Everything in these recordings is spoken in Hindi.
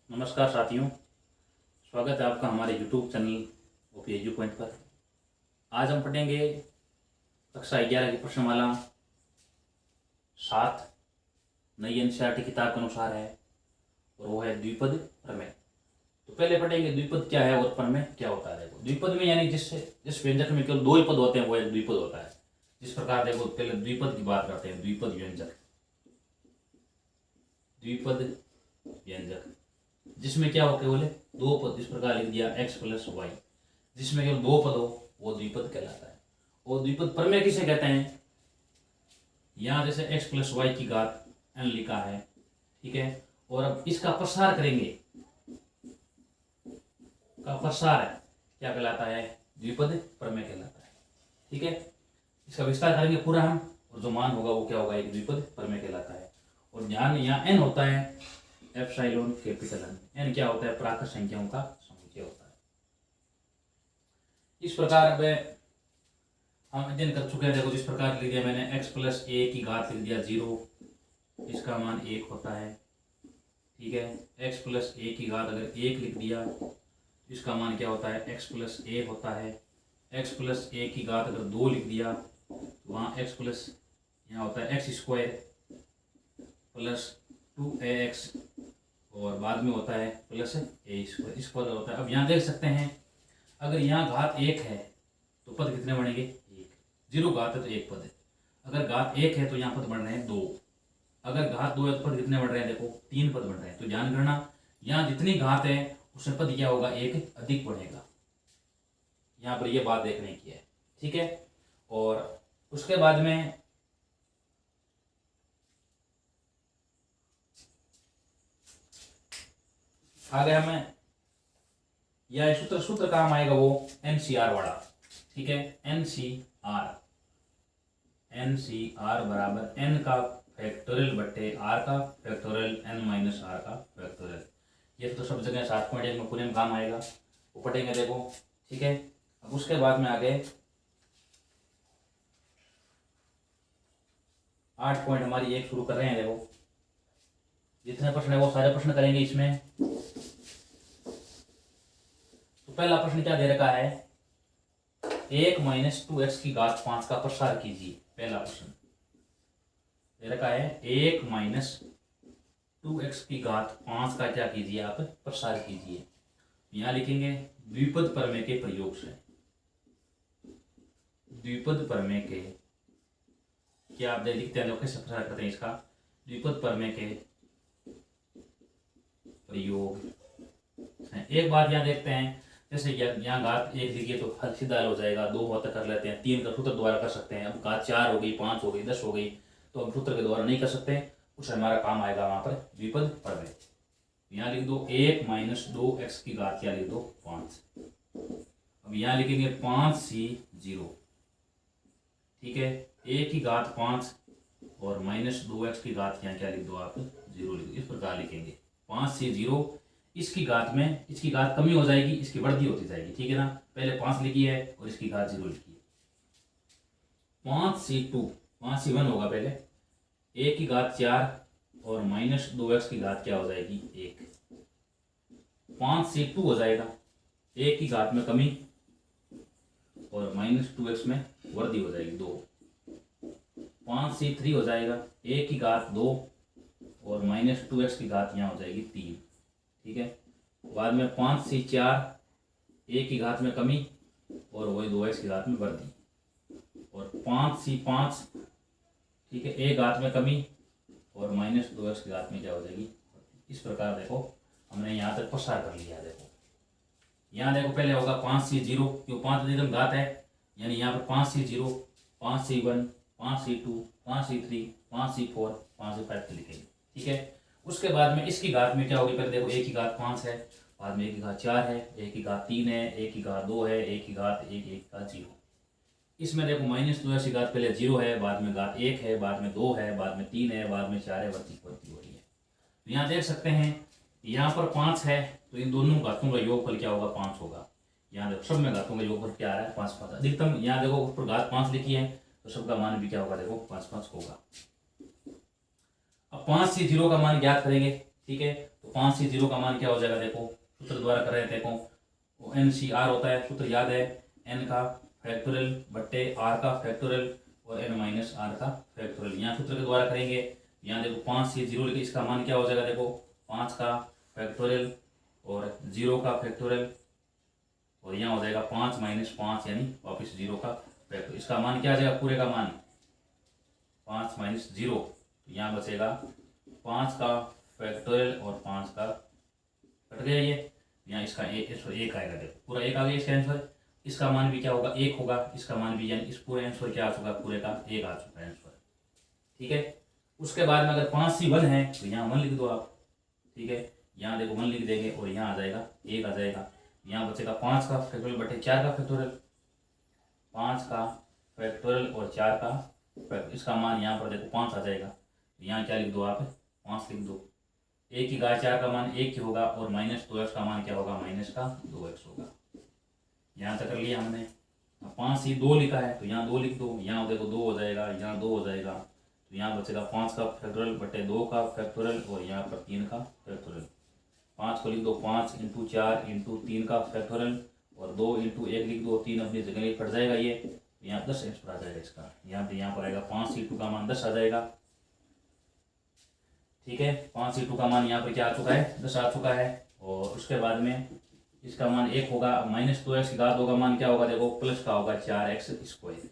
नमस्कार साथियों, स्वागत है आपका हमारे YouTube channel OP edu point पर। आज हम पढ़ेंगे कक्षा 11 की प्रश्नमाला 7 नई एनसीईआरटी किताब के अनुसार है और वो है द्विपद प्रमेय। तो पहले पढ़ेंगे द्विपद क्या है और प्रमेय क्या होता है। देखो द्विपद में यानी जिस व्यंजक में केवल दो ही पद होते हैं वो एक द्विपद होता है। जिस प्रकार देखो पहले द्विपद की बात करते हैं। द्विपद व्यंजक जिसमें क्या हो केवल दो पद, इस प्रकार लिख दिया x प्लस वाई, जिसमें केवल दो पद हो वो द्विपद कहलाता है। और द्विपद प्रमेय किसे कहते हैं? यहां जैसे x प्लस वाई की घात n लिखा है, ठीक है, और अब इसका प्रसार करेंगे, का प्रसार है क्या कहलाता है? द्विपद प्रमेय कहलाता है। ठीक है, इसका विस्तार करेंगे पूरा हम, और जो मान होगा वो क्या होगा? एक द्विपद प्रमेय कहलाता है। और ध्यान यहाँ n होता है एप्सिलॉन कैपिटल n क्या होता है? प्राकृत संख्याओं का समुच्चय होता है। इस प्रकार अब हम अध्ययन कर चुके हैं। देखो जिस प्रकार लिख दिया मैंने x प्लस ए की घात लिख दिया 0, इसका मान 1 होता है। ठीक है, x प्लस ए की घात अगर 1 लिख दिया इसका मान क्या होता है? x प्लस ए होता है। x प्लस ए की घात अगर 2 लिख दिया तो वहाँ x प्लस यहाँ होता है x स्क्वायर प्लस 2ax और बाद में होता है प्लस ए स्क्वायर, इस पद होता है। अब यहाँ देख सकते हैं अगर यहाँ घात 1 है तो पद कितने बनेंगे? 1। 0 घात है तो 1 पद है। अगर घात 1 है तो यहाँ पद बन रहे हैं 2। अगर घात 2 है तो पद कितने बन रहे हैं? देखो 3 पद बन रहे हैं। तो ध्यान करना यहाँ जितनी घात है उसमें पद क्या होगा? 1 अधिक बढ़ेगा। यहाँ पर यह बात देखने की है। ठीक है, और उसके बाद में आगे हमें यह सूत्र काम आएगा वो एनसीआर वाला। ठीक है, एनसीआर बराबर n का फैक्टोरियल बट्टे r का फैक्टोरियल n माइनस r का फैक्टोरियल। ये तो सब जगह 7.1 में पूरे में काम आएगा, वो पढ़ेंगे। देखो ठीक है, अब उसके बाद में आगे 8 पॉइंट हमारी एक शुरू कर रहे हैं। देखो जितने प्रश्न है वो सारे प्रश्न करेंगे इसमें। तो पहला प्रश्न क्या दे रखा है? 1 माइनस 2x की घात 5 का प्रसार कीजिए। पहला प्रश्न दे रखा है 1 माइनस 2x की घात 5 का क्या कीजिए? आप प्रसार कीजिए। यहां लिखेंगे द्विपद प्रमेय के प्रयोग से। द्विपद प्रमेय के क्या आप लिखते हैं? कैसे प्रसार करते हैं इसका? द्विपद प्रमेय के प्रयोग। एक बात यहाँ देखते हैं, जैसे यहाँ घात 1 लिखिए तो सीधा हो जाएगा, 2 होता कर लेते हैं, 3 का सूत्र द्वारा कर सकते हैं। अब घात 4 हो गई, 5 हो गई, 10 हो गई तो हम सूत्र के द्वारा नहीं कर सकते, उस हमारा काम आएगा वहां पर द्विपद प्रमेय। यहाँ लिख दो 1 माइनस 2x की घात क्या लिख दो? 5। अब यहाँ लिखेंगे 5c 0। ठीक है, a की घात 5 और माइनस 2x की घात यहाँ क्या लिख दो? आप 0 लिख दो। इस प्रकार लिखेंगे 5c 0। इसकी घात में इसकी घात कमी हो जाएगी, इसकी बढ़ती होती जाएगी। ठीक है ना, पहले 5 लिखी है और इसकी घात 0 लिखी है। 5c2 5c1 होगा पहले, a की घात 4 और माइनस 2x की घात क्या हो जाएगी? 1। 5c2 हो जाएगा, a की घात में कमी और माइनस 2x में वृद्धि हो जाएगी 2। 5c3 हो जाएगा, a की घात 2 और माइनस 2x की घात यहाँ हो जाएगी 3। ठीक है, बाद में 5c4 a की घात में कमी और वही 2x की घात में वृद्धि, और 5c5 ठीक है, a घात में कमी और माइनस 2x की घात में क्या हो जाएगी? इस प्रकार देखो हमने यहाँ तक प्रसार कर लिया। देखो यहाँ देखो पहले होगा 5c0, क्यों 5 अधिकतम घात है, यानी यहाँ पर 5c0 5c1 5c2 5c3 5c4 5c5 लिखेंगे। ठीक है, उसके बाद में इसकी घात में क्या होगी? पहले देखो a की घात 5 है, बाद में a की घात 4 है, a की घात 3 है, a की घात 2 है, a की घात 1 a की घात 0। इसमें देखो माइनस 2 की घात पहले 0 है, बाद में घात 1 है, बाद में 2 है, बाद में 3 है, बाद में 4 है, बढ़ती हो रही है। तो यहाँ देख सकते हैं यहाँ पर 5 है तो इन दोनों घातों का योगफल क्या होगा? 5 होगा। यहाँ देखो सब में घातों का योगफल क्या आ रहा है? 5 5 अधिकतम। यहाँ देखो ऊपर घात 5 लिखी है तो सबका मान भी क्या होगा? देखो 5 5 होगा। अब 5c0 का मान ज्ञात करेंगे। ठीक है, तो 5c0 का मान क्या हो जाएगा, देखो सूत्र द्वारा कर रहे हैं, देखो NCR होता है, सूत्र याद है, n का फैक्टोरियल बट्टे r का फैक्टोरियल और n माइनस r का फैक्टोरियल। यहाँ सूत्र के द्वारा करेंगे, यहाँ देखो 5c0 लिखे, इसका मान क्या हो जाएगा, देखो 5 का फैक्टोरियल और 0 का फैक्टोरियल, और यहाँ हो जाएगा 5 माइनस 5 यानी वापस 0 का फैक्टोरियल। इसका मान क्या आ जाएगा, पूरे का मान 5 माइनस 0, तो यहाँ बचेगा 5 का फैक्टोरियल और 5 का कट गया ये, यहाँ इसका एक आएगा, देखो पूरा एक आ गया इसका आंसर। इसका मान भी क्या होगा, एक होगा, इसका मान भी, यानी इस पूरे आंसर क्या आ चुका, पूरे का एक आ चुका है आंसर। ठीक है, उसके बाद में अगर 5c1 है तो यहाँ 1 लिख दो आप। ठीक है, यहाँ देखो 1 लिख देंगे और यहाँ आ जाएगा एक आ जाएगा, यहाँ बचेगा 5 का फैक्टोरियल बटे 4 का फैक्टोरियल, 5 का फैक्टोरियल और 4 का फैक्टोरियल। इसका मान यहाँ पर देखो 5 आ जाएगा, यहाँ क्या लिख दो आप, 5 लिख दो। एक की घात 4 का मान 1 ही होगा और माइनस 2x का मान क्या होगा, माइनस का 2x होगा। यहाँ तक कर लिया हमने। 5c2 लिखा है तो यहाँ 2 लिख दो, यहाँ देखो 2 हो जाएगा, यहाँ 2 हो जाएगा, तो यहाँ बचेगा 5 का फैक्टोरियल बटे 2 का फैक्टोरियल और यहाँ पर 3 का फैक्टोरियल। 5 को लिख दो 5 × 4 × 3 का फैक्टोरियल और 2 × 1 लिख दो, 3 अपनी जगह कट जाएगा ये, यहाँ 10 आंसर आ जाएगा इसका। यहाँ पर आएगा 5c2 का मान 10 आ जाएगा। ठीक है, 5c2 का मान यहाँ पर क्या आ चुका है, 10 आ चुका है। और उसके बाद में इसका मान 1 होगा, माइनस 2x की घात होगा, मान क्या होगा, देखो प्लस का होगा 4x²।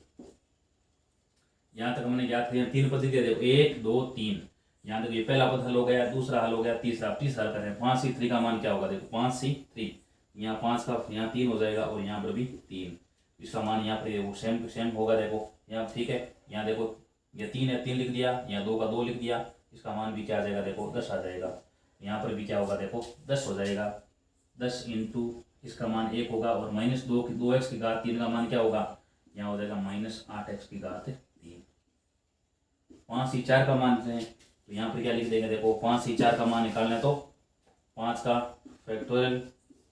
यहाँ तक हमने याद किया, 3 पद दिए, देखो 1 2 3। यहाँ देखो ये पहला पद हल हो गया, दूसरा हल हो गया, तीसरा हल करें। 5c3 का मान क्या होगा, देखो 5c3, यहाँ 5 का यहाँ 3 हो जाएगा और यहाँ पर भी 3, इसका मान यहाँ पर वो सेम होगा। देखो यहाँ ठीक है, यहाँ देखो ये 3 है, 3 लिख दिया, यहाँ 2 का 2 लिख दिया, इसका मान भी क्या आ जाएगा, देखो 10 आ जाएगा। यहाँ पर भी क्या होगा, देखो 10 हो जाएगा। 10 × इसका मान 1 होगा और माइनस 2x की घात 3 का मान क्या होगा, यहाँ हो जाएगा माइनस 8x की घात 3। 5c4 का मान है तो यहाँ पर क्या लिख देंगे, देखो 5c4 का मान निकालना है तो 5 का फैक्टोरियल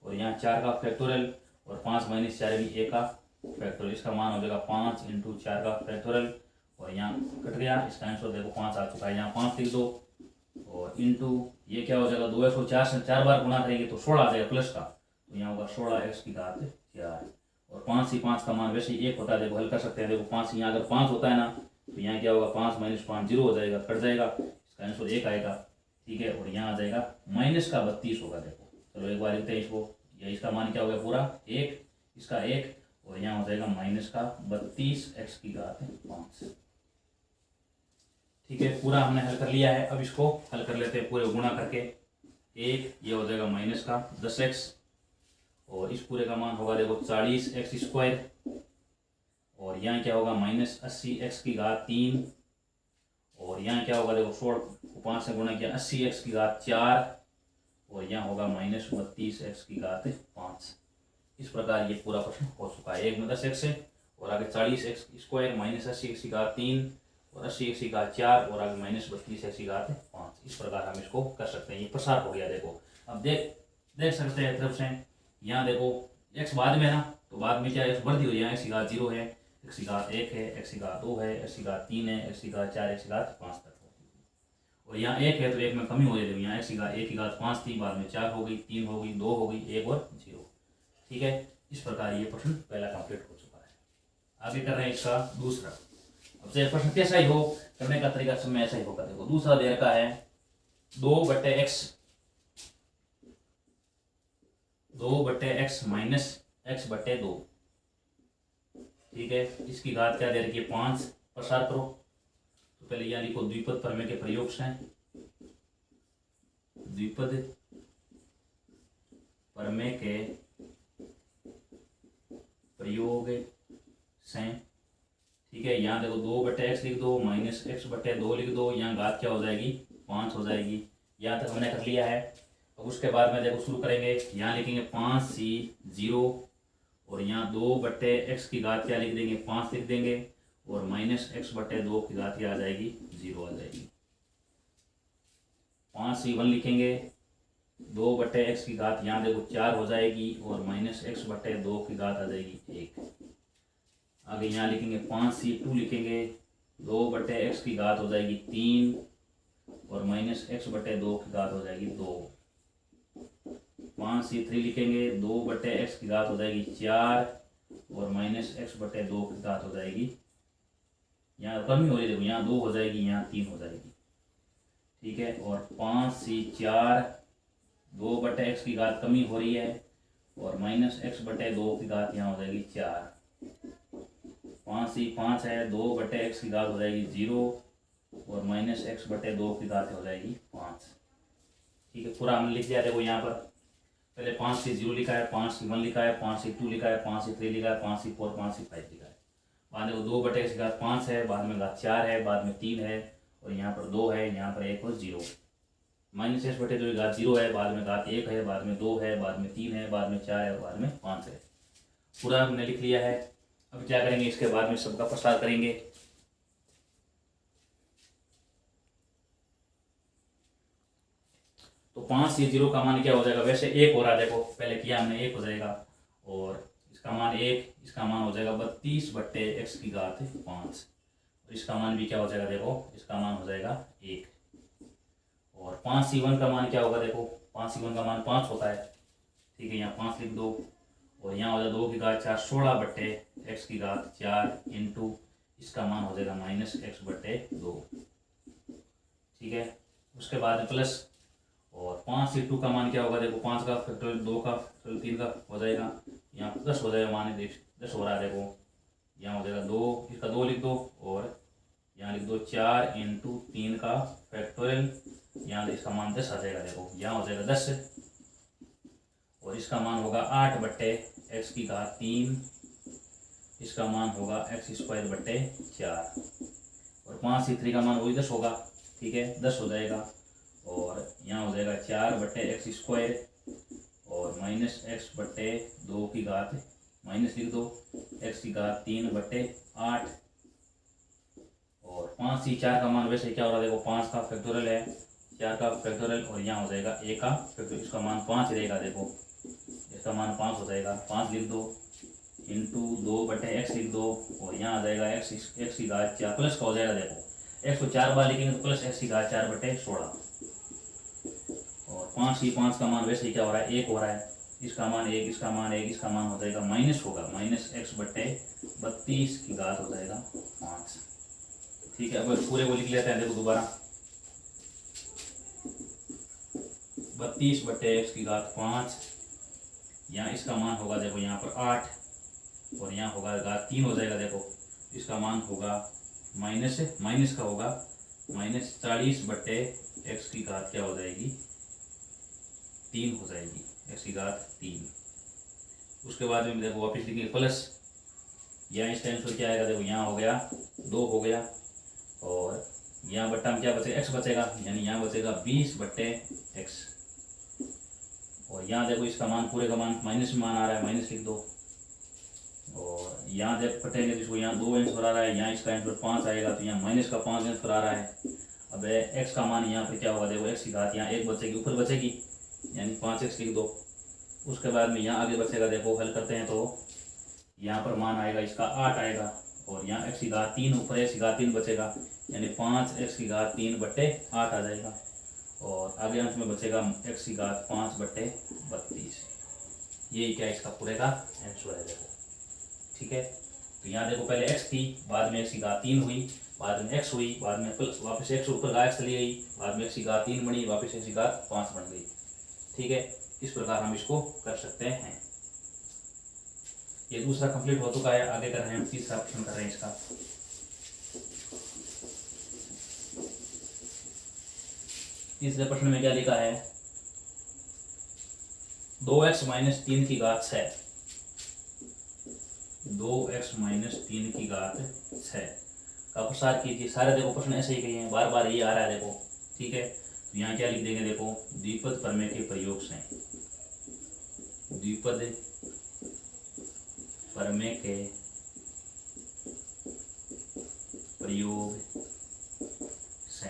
और यहाँ 4 का फैक्टोरियल और 5 माइनस 4 भी 1 का फैक्टोरियल। इसका मान हो जाएगा 5 × 4 का फैक्टोरियल और यहाँ कट गया, इसका आंसर देखो 5 आ चुका है। यहाँ 5 लिख दो और इंटू ये क्या हो जाएगा, 2x को 4 से 4 बार गुणा करेंगे तो 16 आ जाएगा प्लस का, तो यहाँ होगा 16x की घात 4। और 5c5 का मान वैसे ही 1 होता है, देखो हल कर सकते हैं। देखो 5 यहाँ अगर 5 होता है ना तो यहाँ क्या होगा, 5 माइनस 5 0 हो जाएगा, कट जाएगा, इसका आंसर 1 आएगा। ठीक है, और यहाँ आ जाएगा माइनस का 32 होगा। देखो चलो एक बार लिखते हैं इसको, या इसका मान क्या हो गया पूरा 1, इसका 1 और यहाँ हो जाएगा माइनस का 32x की घात 5। ठीक है, पूरा हमने हल कर लिया है। अब इसको हल कर लेते हैं पूरे गुणा करके। 1 ये हो जाएगा माइनस का 10x और इस पूरे का मान होगा देखो 40x² और यहाँ क्या होगा माइनस 80x की घात 3 और यहाँ क्या होगा देखो 16 को 5 से गुणा किया 80x की घात 4 और यहाँ होगा माइनस 32x की घात 5। इस प्रकार ये पूरा प्रश्न हो चुका है। एक में 10x है और आगे 40x² माइनस 80x की घात 3 और 80x की घात 4 और आगे माइनस 32x की घात 5। इस प्रकार हम इसको कर सकते हैं। ये प्रसार हो गया। देखो अब देख सकते हैं तरफ से यहाँ देखो x बाद में ना, तो बाद में क्या x बढ़ती हुई है, x की घात 0 है, x की घात 1 है, x की घात 2 है, x की घात 3 है, x की घात 4, x की घात 5 तक। और यहाँ 1 है तो 1 में कमी हो जाएगी, यहाँ x की घात 5 थी, बाद में 4 हो गई, 3 हो गई, 2 हो गई, 1 और 0। ठीक है, इस प्रकार ये प्रश्न पहला कंप्लीट हो चुका है। आगे कर रहे हैं इसका दूसरा। अब से प्रश्न कैसा ही हो, करने का तरीका सब में ऐसा ही होगा। देखो दूसरा दे रखा है 2/x माइनस x/2। ठीक है, इसकी घात क्या दे रखी है 5। प्रसार करो तो पहले यहाँ लिखो द्विपद प्रमेय के प्रयोग से। द्विपद प्रमेय के प्रयोग से। ठीक है, यहाँ देखो 2/x लिख दो माइनस x/2 लिख दो, यहाँ घात क्या हो जाएगी 5 हो जाएगी। यहाँ तक हमने कर लिया है। अब उसके बाद में देखो शुरू करेंगे, यहाँ लिखेंगे 5c0 और यहाँ 2/x की घात क्या लिख देंगे 5 लिख देंगे और माइनस x/2 की घात क्या आ जाएगी 0 आ जाएगी। 5c1 लिखेंगे, 2/x की घात यहाँ देखो 4 हो जाएगी और माइनस x/2 की घात आ जाएगी 1। आगे यहाँ लिखेंगे 5c2 लिखेंगे, 2/x की घात हो जाएगी 3 और माइनस x/2 की घात हो जाएगी 2। 5c3 लिखेंगे, 2/x की घात हो जाएगी 4 और माइनस x/2 की घात हो जाएगी, यहाँ कमी हो रही है देखो, यहाँ 2 हो जाएगी, यहाँ 3 हो जाएगी, ठीक है। और 5c4 2/x की घात कमी हो रही है और माइनस x/2 की घात यहाँ हो जाएगी 4। 5c5 है, 2/x की घात हो जाएगी 0 और माइनस x/2 की घात हो जाएगी 5, ठीक है। पूरा हमने लिख दिया देखो, यहाँ पर पहले 5c0 लिखा है, 5c1 लिखा है, 5c2 लिखा है, 5c3 लिखा है, 5c4 5c5 लिखा है। बाद देखो 2/x की घात 5 है, बाद में घात 4 है, बाद में 3 है और यहाँ पर 2 है, यहाँ पर 1 और 0। माइनस x/2 की घात 0 है, बाद में घात 1 है, बाद में 2 है, बाद में 3 है, बाद में 4 है और बाद में 5 है। पूरा हमने लिख लिया है। अब क्या करेंगे, इसके बाद में सबका प्रसार करेंगे। तो 5c0 का मान क्या हो जाएगा, वैसे 1 हो रहा है देखो, पहले किया हमने 1 हो जाएगा और इसका मान 1, इसका मान हो जाएगा 32/x की घात 5। इसका मान भी क्या हो जाएगा देखो, इसका मान हो जाएगा 1। और 5c1 का मान क्या होगा देखो, 5c1 का मान 5 होता है, ठीक है। यहाँ 5 लिख दो और यहाँ हो जाएगा 2 की घात 4, 16/x की घात 4 इंटू इसका मान हो जाएगा माइनस x/2, ठीक है। उसके बाद प्लस, और 5c2 का मान क्या होगा देखो, 5 का फैक्टोरियल 2 का फैक्टोरियल 3 का हो जाएगा, यहाँ 10 हो जाएगा, मान 10 हो रहा है देखो, यहाँ हो जाएगा 2, इसका 2 लिख दो और यहाँ लिख दो 4 इंटू 3 का फैक्टोरियल, यहाँ इसका मान 10 आ जाएगा देखो, यहाँ हो जाएगा 10 और इसका मान होगा 8/x की घात 3, इसका मान होगा x²/4 और 5c3 का मान वही 10 होगा, ठीक है, 10 हो जाएगा और यहाँ हो जाएगा 4/x² और माइनस x/2 की घात, माइनस लिख दो x की घात 3/8 और 5c4 का मान वैसे क्या हो रहा है देखो, 5 का फैक्टोरियल है, 4 का फैक्टोरियल और यहाँ हो जाएगा a का फैक्टोरियल, इसका मान 5 रहेगा देखो, इसका मान 5 हो जाएगा, 5 लिख दो इंटू 2/x लिख दो और यहाँ आ जाएगा x की घात 4 प्लस का हो जाएगा देखो, x को 4 बार लिखेंगे तो प्लस x की घात 4/16 और 5c5 का मान वैसे ही क्या हो रहा है, 1 हो रहा है, इसका मान 1, इसका मान 1, इसका मान हो जाएगा माइनस होगा, माइनस x/32 की घात हो जाएगा 5, ठीक है। अब पूरे को लिख लेते हैं देखो दोबारा, 32/x की घात 5, यहाँ इसका मान होगा देखो यहाँ पर 8 और यहाँ होगा घात 3 हो जाएगा देखो, इसका मान होगा माइनस का होगा माइनस 40/x की घात क्या हो जाएगी 3 हो जाएगी, x की घात 3। उसके बाद में देखो वापस लिखेंगे प्लस, यहाँ इसका आंसर क्या आएगा देखो, यहाँ हो गया 2 हो गया और यहाँ बट्टा में क्या बचेगा, x बचेगा, यानी यहाँ बचेगा 20/x और यहाँ देखो इसका मान पूरे का मान माइनस में मान आ रहा है, माइनस लिख दो और यहाँ जब पटेंगे तो इसको यहाँ 2 आंसर आ रहा है, यहाँ इसका आंसर 5 आएगा तो यहाँ माइनस का 5 आंसर आ रहा है। अब x का मान यहाँ पर क्या होगा देखो, x की घात यहाँ 1 बचेगी, ऊपर बचेगी यानी 5x लिख दो। उसके बाद में यहाँ आगे बचेगा देखो, हल करते हैं तो यहाँ पर मान आएगा इसका 8 आएगा और यहाँ x की घात 3 ऊपर x की घात 3 बचेगा यानी 5x की घात 3/8 आ जाएगा और आगे अंश में बचेगा x की घात 5/32। यही क्या इसका पूरे का आंसर है देखो, ठीक है। तो यहाँ देखो पहले x थी, बाद में x की घात 3 हुई, बाद में x हुई, बाद में प्लस वापस x ऊपर x चली गई, बाद में x की घात 3 बनी, वापस x की घात 5 बन गई, ठीक है। इस प्रकार हम इसको कर सकते हैं। ये दूसरा कंप्लीट हो चुका है, आगे कर रहे हैं, तीसरा ऑप्शन कर रहे हैं इसका। तीसरे प्रश्न में क्या लिखा है, 2x - 3 की घात 6, 2x - 3 की घात 6 का प्रसार कीजिए। सारे देखो प्रश्न ऐसे ही गए हैं, बार बार ये आ रहा है देखो, ठीक है। तो यहाँ क्या लिख देंगे देखो, द्विपद प्रमेय के प्रयोग से, द्विपद प्रमेय के प्रयोग से,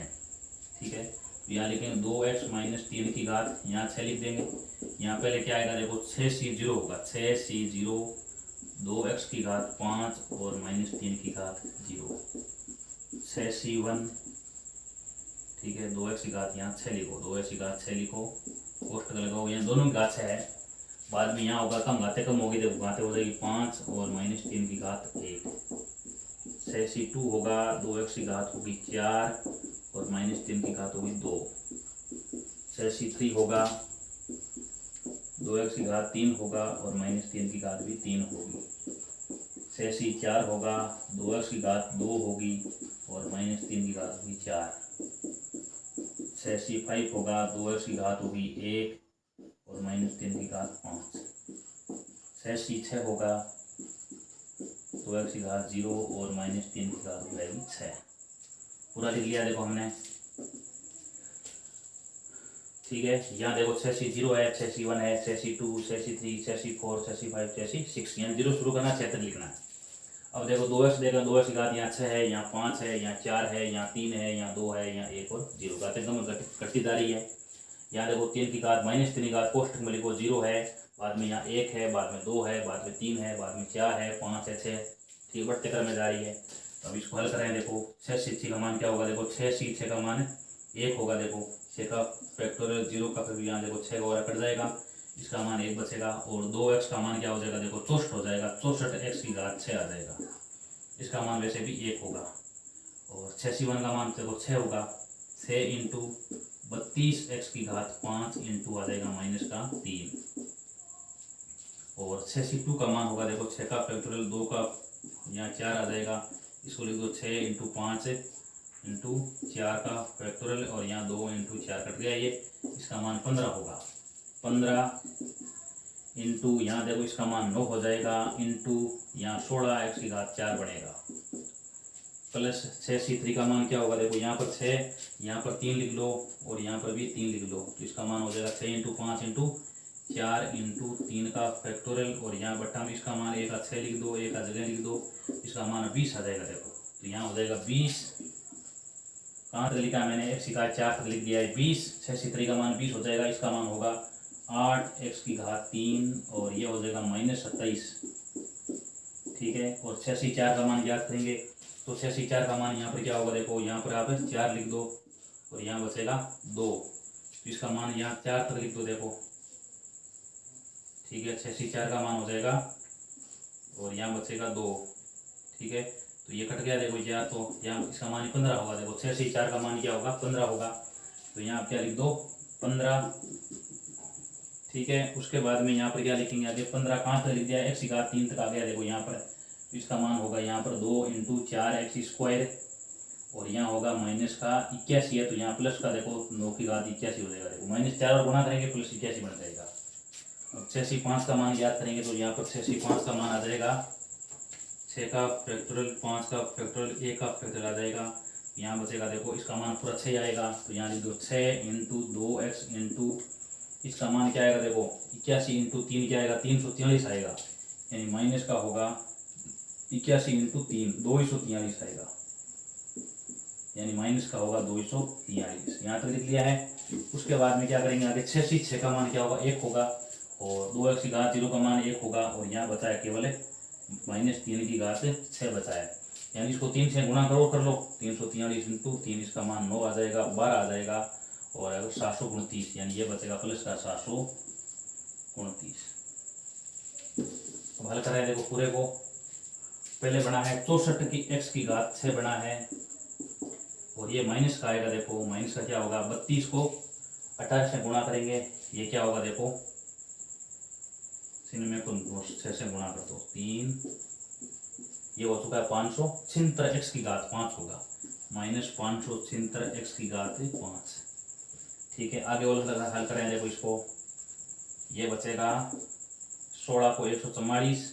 ठीक है। यहाँ लिखेंगे 2x - 3 की घात, यहाँ 6 लिख देंगे। यहाँ पहले क्या आएगा देखो, 6c0 होगा, 6c0 2x की घात 5 और -3 की घात 0, 6c1, ठीक है। 2x की घात यहाँ 6 लिखो, 2x की घात 6 लिखो कोष्टक लगाओ, यहाँ दोनों की घात 6 है। बाद में यहाँ होगा कम घाते कम होगी, देखो घाते हो जाएगी 5 और -3 की घात 1। 6c2 होगा 2x की घात होगी 4 और -3 की घात होगी 2। 6c3 होगा 2x की घात 3 होगा और -3 की घात भी 3 होगी। 6c4 होगा 2x की घात 2 होगी और -3 की घात होगी 4। 6c5 होगा 2x की घात होगी 1 और -3 की घात 5। 6c6 होगा 2x की घात 0 और -3 की घात हो जाएगी 6। पूरा लिख लिया देखो हमने, ठीक है। यहाँ देखो 6c0 है, 6c1 है, 6c2, 6c3, 6c4, 6c5, 6c6, यहाँ 0 शुरू करना, 6 तक लिखना है। अब देखो 2x देगा, 2x की घात यहाँ 6 है, यहाँ 5 है, यहाँ 4 है, यहाँ 3 है, यहाँ 2 है, यहाँ 1 और 0 घात एकदम घटती जा रही है। यहाँ देखो 3 की घात -3 की घात कोष्टक में लिखो 0 है, बाद में यहाँ 1 है, बाद में 2 है, बाद में 3 है, बाद में 4 है, 5 है, 6, ठीक बढ़ते क्रम में जा रही है। तो अब इसको हल करें, देखो 6c6 का मान क्या होगा, देखो 6c6 का मान 1 होगा, देखो 6 का फैक्टोरियल 0 का फिर यहाँ देखो 6 वगैरह कट जाएगा, इसका मान 1 बचेगा। और 2x का मान क्या हो जाएगा, देखो 64 हो जाएगा, 64x की घात 6 आ जाएगा, इसका मान वैसे भी 1 होगा। और 6c1 का मान देखो 6 होगा, 6 इंटू 32x की घात 5 इंटू आ जाएगा -3। और 6c2 का मान होगा, देखो 6 का फैक्टोरियल 2 का यहाँ 4 आ जाएगा, इसको लिख दो 6 इंटू 5 इंटू 4 का फैक्टोरियल और यहाँ 2 इंटू 4 कट गया ये, इसका मान 15 होगा। 15 इंटू यहाँ देखो इसका मान 9 हो जाएगा, इंटू यहाँ 16x की घात 4 बनेगा, प्लस 6c3 का मान क्या होगा, देखो यहाँ पर 6, यहाँ पर 3 लिख लो और यहाँ पर भी 3 लिख लो, तो इसका मान हो जाएगा 6 इंटू 5 इंटू 4 इंटू 3 का फैक्टोरियल और यहाँ बट्टा में इसका मान 1 का 6 लिख दो, 1 का जगह लिख दो, इसका मान 20 आ जाएगा। देखो तो यहाँ हो जाएगा 20, कहाँ तक लिखा मैंने, x की घात 4 तक लिख दिया है 20। 6c3 का मान 20 हो जाएगा, इसका मान होगा 8x की घात 3 और ये हो जाएगा -27, ठीक है। और 6c4 का मान याद करेंगे, तो 6c4 का मान यहाँ पर क्या होगा, देखो यहाँ पर आप 4 लिख दो और यहाँ बचेगा 2, तो इसका मान यहाँ 4 तक लिख दो, देखो ठीक है। 6c4 का मान हो जाएगा और यहाँ बचेगा 2, ठीक है। तो ये कट गया, देखो यार, तो यहाँ इसका मान 15 होगा, देखो 6c4 का मान क्या होगा 15 होगा, तो यहाँ आप क्या लिख दो 15, ठीक है। उसके बाद में यहाँ पर क्या लिखेंगे आगे, 15 कहाँ तक लिख दिया, x की घात 3 तक आ गया, देखो यहाँ पर, तो इसका मान होगा यहाँ पर 2 इंटू 4x² और यहाँ होगा माइनस का 81 है, तो यहाँ प्लस का देखो 9 की घात 81 हो जाएगा, देखो -4 और गुणा करेंगे प्लस 81 बन जाएगा। अब 6c5 का मान याद करेंगे, तो यहाँ पर 6c5 का मान आ जाएगा 6 का फैक्टोरियल 5 का फैक्टोरियल 1 का फैक्टोरियल आ जाएगा, यहाँ बचेगा देखो इसका मान पूरा 6 आएगा, तो यहाँ लिख दो 6 इंटू 2x इंटू इसका मान क्या आएगा, देखो 81 इंटू 3 क्या आएगा 343 आएगा, यानी माइनस का होगा 81 इंटू 3 243 आएगा, यानी माइनस का होगा 243, यहाँ तक लिख लिया है। उसके बाद में क्या करेंगे आगे, 6c6 का मान क्या होगा 1 होगा और 2x की घात 0 का मान 1 होगा और यहाँ बचा है केवल -3 की घात 6 बचा है, यानी इसको 3 से गुणा करो, कर लो 343 इंटू 3, इसका मान 9 आ जाएगा, 12 आ जाएगा और 729, यानी ये बचेगा प्लस का 729। अब हल करें, देखो पूरे को, पहले बना है 64 की x की घात 6 बना है और ये माइनस का आएगा, देखो माइनस का क्या होगा 32 को 18 से गुणा करेंगे, ये क्या होगा देखो में को 6 से गुणा कर दो 3, ये हो चुका है 576 x की घात 5 होगा, -576 x की घात 5, ठीक है। आगे और हल करें, देखो इसको, ये बचेगा 16 को 144,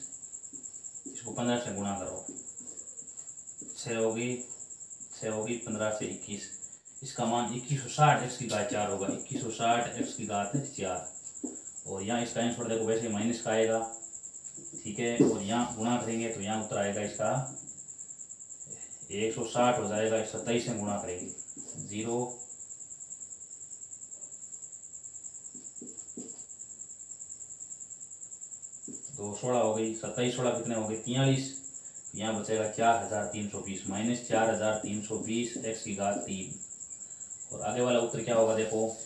इसको 15 से गुणा करो, 6 होगी 15 से 21, इसका मान 2160 x की घात 4 होगा, 2160 x की घात 4 और यहाँ इसका आंसर देखो वैसे माइनस का आएगा, ठीक है। और यहाँ गुणा करेंगे तो यहाँ उत्तर आएगा इसका 160 हो जाएगा, 27 से गुणा करेंगे 0 2 16 हो गई, 27 16 कितने हो गए 43, यहाँ बचेगा 4320 -4320 x की घात 3। और आगे वाला उत्तर क्या होगा, देखो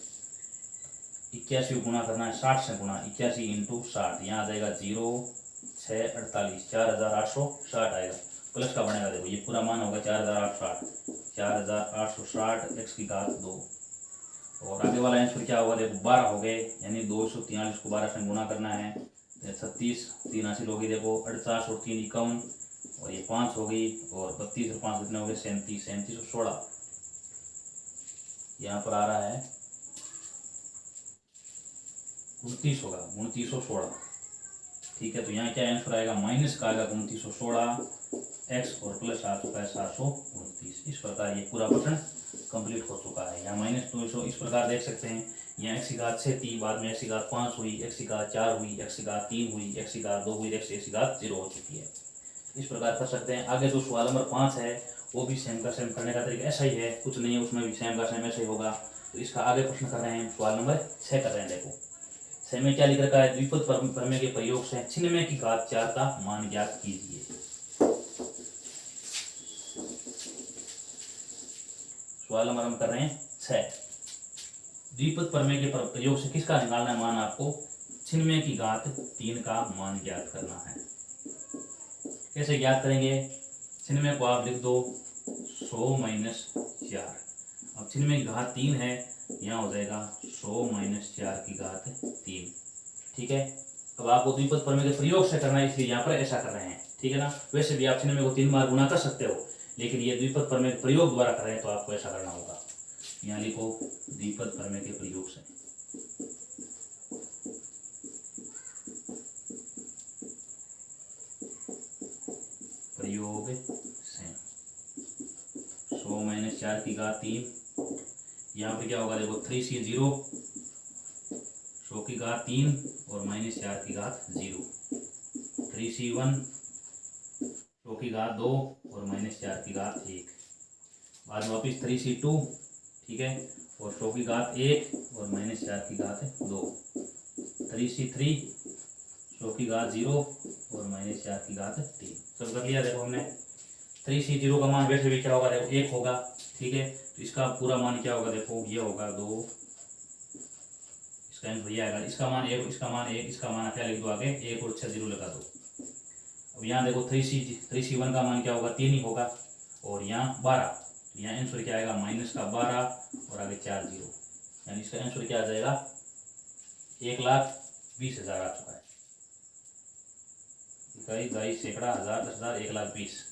81 गुना करना है 60 से गुना, 81 इंटू 60, यहाँ आ जाएगा 0 6 48, 4860 आएगा। प्लस का बनेगा, देखो ये पूरा मान होगा 4860 एक्स की घात 2। और आगे वाला आंसर क्या होगा, देखो 12 हो गए, यानी 243 को 12 से गुना करना है। 36 3 हासिल होगी, देखो 48 और 3 51, और ये 5 हो गई, और 32 और 5 कितने हो गए 37, 37 और 16 यहाँ पर आ रहा है 29 होगा, 2916। ठीक है, तो यहाँ क्या आंसर आएगा, माइनस का आएगा 2916 एक्स और प्लस आ चुका है 729। इस प्रकार ये पूरा प्रश्न कंप्लीट हो चुका है। यहाँ -200 इस प्रकार देख सकते हैं, यहाँ एक्स की घात 6 थी, बाद में एक्स की घात 5 हुई, एक्स की घात 4 हुई, एक्स की घात 3 हुई, एक्स की घात 2 हुई, एक्स की घात 0 हो चुकी है। इस प्रकार कर सकते हैं। आगे जो सवाल नंबर 5 है वो भी सेम का सेम करने का तरीका ऐसा ही है, कुछ नहीं है उसमें भी सेम का सेम ऐसा ही होगा। तो इसका आगे प्रश्न कर रहे हैं, सवाल नंबर 6 कर रहे हैं। देखो 6 में क्या लिख रखा है, द्विपद प्रमेय के प्रयोग से 96 की घात 4 का मान ज्ञात कीजिए। सवाल नंबर हम कर रहे हैं 6, द्विपद प्रमेय के प्रयोग से किसका निकालना है मान, आपको 96 की घात 3 का मान ज्ञात करना है। कैसे ज्ञात करेंगे, 96 को आप लिख दो 100 - 4। अब 96 की घात 3 है, यहाँ हो जाएगा 100 - 4 की घात 3। ठीक है, अब आपको द्विपद प्रमेय के प्रयोग से करना है, इसलिए यहाँ पर ऐसा कर रहे हैं। ठीक है ना, वैसे भी आप 96 को 3 बार गुना कर सकते हो, लेकिन ये द्विपद प्रमेय के प्रयोग द्वारा कर रहे हैं तो आपको ऐसा करना होगा। यहाँ लिखो द्विपद प्रमेय के प्रयोग से। प्रयोग से 100 - 4 की घात 3, यहाँ पे क्या होगा, देखो 3c 0, 100 की घात 3 और -4 की घात 0, 3c 1, 100 की घात 2 और -4 की घात 1, बाद में वापिस 3c 2, ठीक है, और 100 की घात 1 और -4 की घात 2, 3c 3, 100 की घात 0 और -4 की घात 3। सब कर लिया। देखो हमने 3c 0 का मान वैसे भी क्या होगा, देखो 1 होगा। ठीक है, तो इसका पूरा मान क्या होगा, देखो ये होगा 2, इसका आंसर ये आएगा, इसका मान 1, इसका मान 1, इसका मान क्या लिख दो आगे 1 और 6 0 लगा दो। अब यहाँ देखो 3c 1 का मान क्या होगा 3 ही होगा, और यहाँ 12, तो यहाँ आंसर क्या आएगा -12 और आगे 4 0, यानी इसका आंसर क्या आ जाएगा 1,20,000 आ चुका है। इकाई दाई सैकड़ा हज़ार 10,000 1,20,000।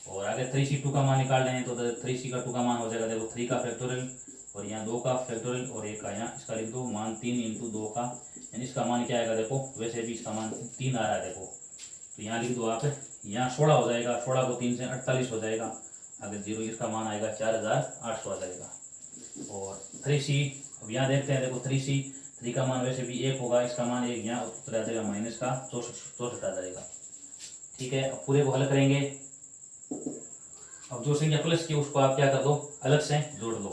और आगे 3c 2 का मान निकाल रहे हैं, तो 3c का 2 का मान हो जाएगा, देखो 3 का फैक्टोरियल और यहाँ 2 का फैक्टोरियल और 1 का, यहाँ इसका लिख दो मान 3 × 2 का, यानी इसका मान क्या आएगा, देखो वैसे भी इसका मान 3 आ रहा है, देखो तो यहाँ लिख दो आप, यहाँ 16 हो जाएगा, 16 को 3 से 48 हो जाएगा, आगे 0, इसका मान आएगा 4,800 आ जाएगा। और 3c, अब यहाँ देखते हैं, देखो 3c 3 का मान वैसे भी 1 होगा, इसका मान 1, यहाँ उत्तर आ जाएगा माइनस का 64 आ जाएगा। ठीक है, अब पूरे को हल करेंगे। अब जो संख्या प्लस की उसको आप क्या कर दो, अलग से जोड़ दो,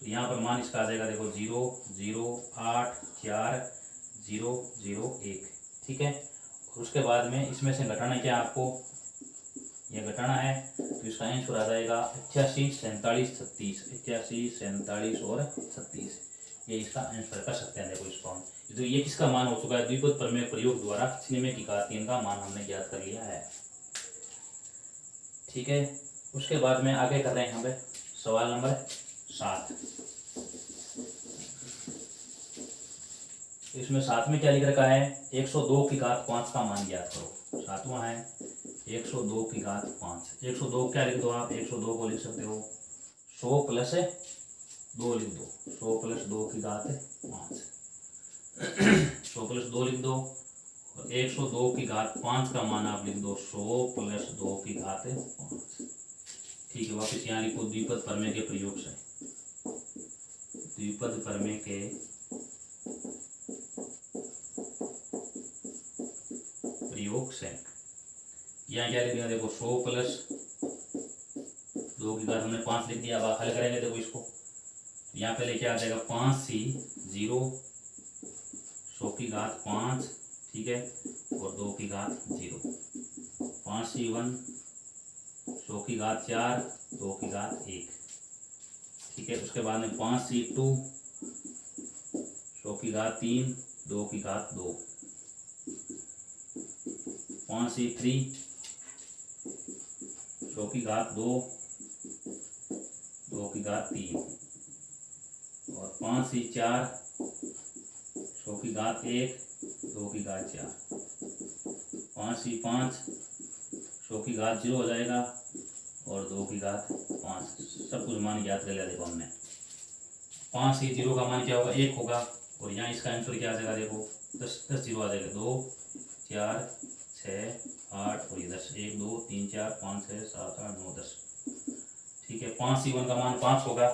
तो यहाँ पर मान इसका आ जाएगा, देखो 0 0 8 4 0 0 1। ठीक है, और उसके बाद में इसमें से घटाना क्या आपको, ये घटाना है, तो इसका आंसर आ जाएगा 88 47 36, 88 47 और 36, ये इसका आंसर कर सकते हैं। देखो इसको हम, तो ये किसका मान हो चुका है, द्विपद प्रमेय प्रयोग द्वारा 96 की घात 3 का मान हमने ज्ञात कर लिया है। ठीक है, उसके बाद में आगे कर रहे हैं हम सवाल नंबर 7। इसमें 7 में क्या लिख रखा है, 102 की घात 5 का मान ज्ञात करो। 7वां है 102 की घात 5। 102 क्या लिख दो आप, 102 को लिख सकते हो 100 + 2 लिख दो, 100 + 2 की घात 5, 100 + 2 लिख दो, और 102 की घात 5 का मान आप लिख दो 100 + 2 की घात 5। ठीक है, वापस यहाँ लिखो द्विपद प्रमेय के प्रयोग से, द्विपद प्रमेय के प्रयोग से, यहाँ क्या लिख दिया, देखो 100 + 2 की घात हमने 5 लिख दिया। अब आप हल करेंगे, देखो इसको, यहाँ पहले क्या आ जाएगा 5c 0, 100 की घात 5, ठीक है, और 2 की घात 0, 5c 1, 100 की घात 4, 2 की घात 1। ठीक है, उसके बाद में 5c 2, 100 की घात 3, 2 की घात 2, 5 सी 3, 100 की घात 2, 2 की घात 3, और 5 सी 4, 100 की घात 1, 2 की घात 4, 5 सी 5, 100 की घात 0 हो जाएगा, और 2 की घात 5। सब कुछ मान याद कर लिया देखो हमने। 5 सी 0 का मान क्या होगा, 1 होगा, और यहाँ इसका आंसर क्या आ जाएगा देखो, 10 0 आ जाएगा, 2 4 6 8 और ये 10, 1 2 3 4 5 6 7 8 9 10। ठीक है, 5 सी 1 का मान 5 होगा,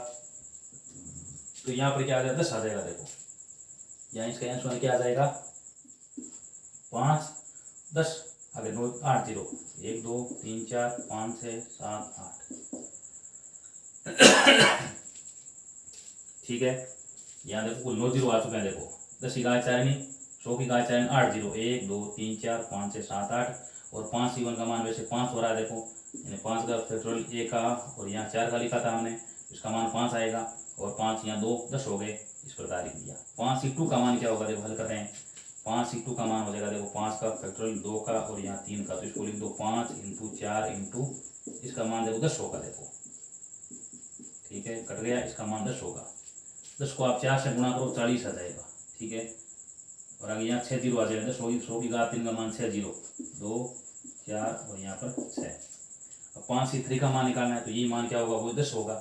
तो यहाँ पर क्या आ जाएगा, 10 आ जाएगा। देखो यहाँ इसका आंसर क्या आ जाएगा, 5 10, आगे 9 8 0, 1 2 3 4 5 6 7 8। ठीक है, यहाँ देखो कुल 9 0 आ चुके हैं। देखो 10 की घात 4 नहीं, 100 की घात 4 8 0, 1 2 3 4 5 6 7 8, और 5 सी 1 का मान वैसे 5 हो रहा है। देखो यानी 5 का फैक्टोरियल 1 का, और यहाँ 4 का लिखा था हमने, इसका मान 5 आएगा, और 5 यहाँ 2 10 हो गए, इस प्रकार लिख दिया। 5 सी 2 का मान क्या होगा, देखो हल कर रहे हैं। 5 सी 2 का मान हो जाएगा, देखो 5 का फैक्टोरियल 2 का, और यहाँ 3 का, तो इसको लिख दो 5 इंटू 4 इंटू, इसका मान देखो 10 होगा। देखो ठीक है, कट गया, इसका मान 10 होगा। 10 को आप 4 से गुणा करो, 40 आ जाएगा। ठीक है, और आगे यहाँ 6 0 आ जाएगा, 100 की घात 3 का मान 6 0, 2 4 और यहाँ पर 6। अब 5 सी 3 का मान निकालना है, तो ये मान क्या होगा, वो 10 होगा।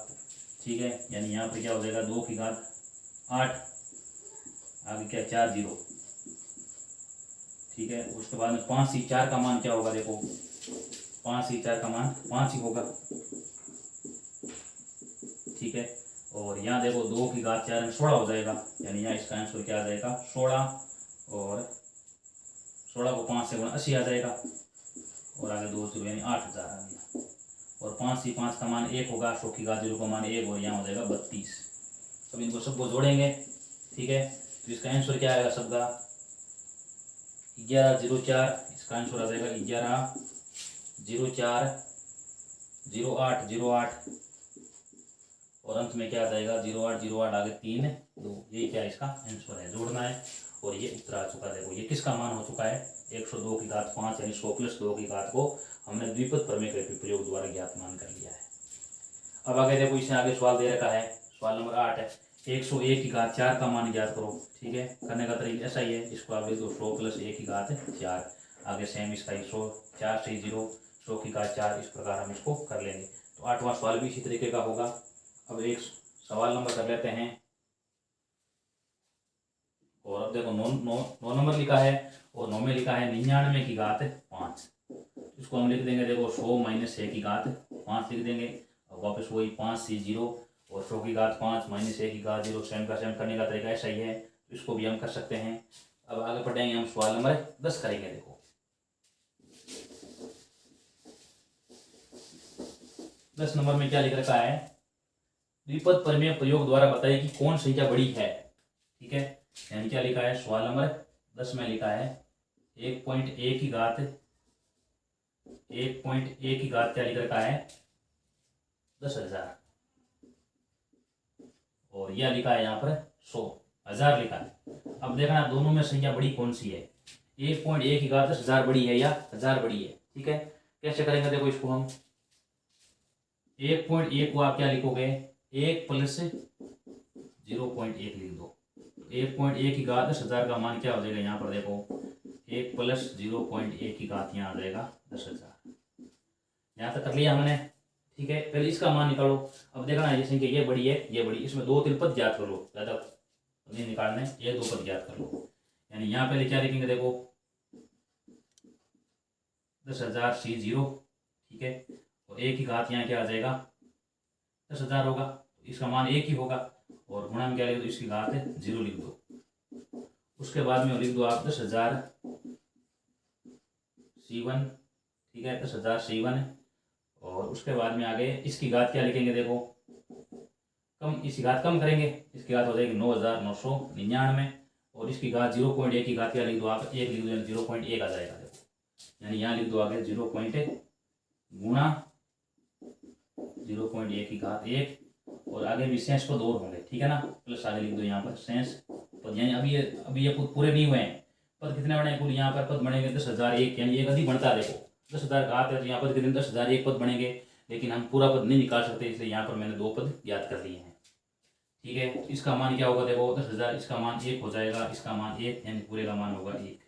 ठीक है, यानी यहाँ पर क्या हो जाएगा, 2 की घात 8, आगे क्या 4 0। ठीक है, उसके बाद में 5 सी 4 का मान क्या होगा, देखो 5 सी 4 का मान 5 ही होगा। ठीक है, और यहाँ देखो 2 की घात 4 में 16 हो जाएगा, यानी यहाँ इसका आंसर क्या आ जाएगा 16, और 16 को 5 से गुणा 80 आ जाएगा, और आगे 2 0 यानी 8000 आ गया। और 5 सी 5 का मान 1 होगा, 100 की घात 0 का मान 1, और यहाँ हो जाएगा 32। अब इनको सबको जोड़ेंगे। ठीक है, तो इसका आंसर क्या आएगा सबका 11 0 4, इसका आंसर आ जाएगा 11 0 4 0 8 0 8, और अंत में क्या आ जाएगा 0 8 0 8, आगे 3 2। ये क्या इसका आंसर है, जोड़ना है, और ये उत्तर आ चुका है। देखो ये किसका मान हो चुका है, 102 की घात 5, यानी 100 प्लस 2 की घात को हमने द्विपद प्रमेय के प्रयोग द्वारा ज्ञात मान कर लिया है। अब आगे देखो, इसने आगे सवाल दे रखा है, सवाल नंबर 8 है, 101 की घात 4 का मान ज्ञात करो। ठीक है, करने का तरीका ऐसा ही है, इसको आप लिख दो 100 प्लस 1 की घात 4, आगे सेम इसका 100 4 से 0, 100 की घात 4, इस प्रकार हम इसको कर लेंगे। तो 8वां सवाल भी इसी तरीके का होगा। अब एक सवाल नंबर कर लेते हैं, और अब देखो 9 नंबर लिखा है, और 9 में लिखा है 99 की घात 5। इसको हम लिख देंगे, देखो 100 माइनस 1 की घात 5 लिख देंगे, और वापस वही 5 सी 0, और 100 की घात 5 माइनस 1 की घात 0, सेम का सेम करने का तरीका ऐसा ही है, तो इसको भी हम कर सकते हैं। अब आगे पढ़ेंगे हम, सवाल नंबर 10 करेंगे। देखो 10 नंबर में क्या लिख रखा है, द्विपद प्रमेय प्रयोग द्वारा बताइए कि कौन संख्या बड़ी है। ठीक है, यानी क्या लिखा है, सवाल नंबर 10 में लिखा है 1.1 की घात 1.1 की घात क्या लिख रखा है 10,000, और यह लिखा है यहाँ पर 100,000 लिखा है। अब देखना दोनों में संख्या बड़ी कौन सी है, 1.1 की घात 10,000 बड़ी है या 1000 बड़ी है। ठीक है, कैसे करेंगे, देखो इसको हम 1.1 को आप क्या लिखोगे, 1 प्लस 0.1 लिख दो। 1.1 की घात 10,000 का मान क्या हो जाएगा, यहाँ पर देखो 1 प्लस 0.1 की घात यहाँ आ जाएगा 10,000। यहाँ तक कर लिया हमने। ठीक है, पहले इसका मान निकालो। अब देखना ये संख्या ये बड़ी है, ये बड़ी, इसमें 2 3 पद ज्ञात कर लो, ज्यादा नहीं निकालना है, ये 2 पद ज्ञात कर लो। यानी यहाँ पहले क्या लिखेंगे, देखो 10,000 सी 0। ठीक है, और 1 की घात यहाँ क्या आ जाएगा 10,000 होगा, इसका मान 1 ही होगा, और गुणा में क्या लिख दो, इसकी घात 0 लिख दो। उसके बाद में लिख दो आप 10,000 C1। ठीक है, 10,000 C1, और उसके बाद में आगे इसकी घात क्या लिखेंगे, देखो कम, इसकी घात कम करेंगे, इसकी घात हो जाएगी 9,999, और इसकी घात 0.1 की घात क्या लिख दो आप 1 लिख दो, 0.1 आ जाएगा। देखो यानी यहाँ लिख दो आगे 0.1 गुणा 0.1 की घात 1, और आगे भी शेष पद और होंगे। ठीक है ना, प्लस आगे लिख दो यहाँ पर शेष पद, यानी अभी ये पद पूरे नहीं हुए हैं। पद कितने बने कुल यहाँ पर? पद बनेंगे 10,001, यानी एक अधिक बढ़ता है। देखो 10,000 घात है तो यहाँ पद कितने? 10,001 पद बनेंगे, लेकिन हम पूरा पद नहीं निकाल सकते, इसलिए यहाँ पर मैंने 2 पद याद कर लिए हैं। ठीक है, इसका मान क्या होगा? देखो 10,000, इसका मान 1 हो जाएगा, इसका मान 1, यानी पूरे का मान होगा 1।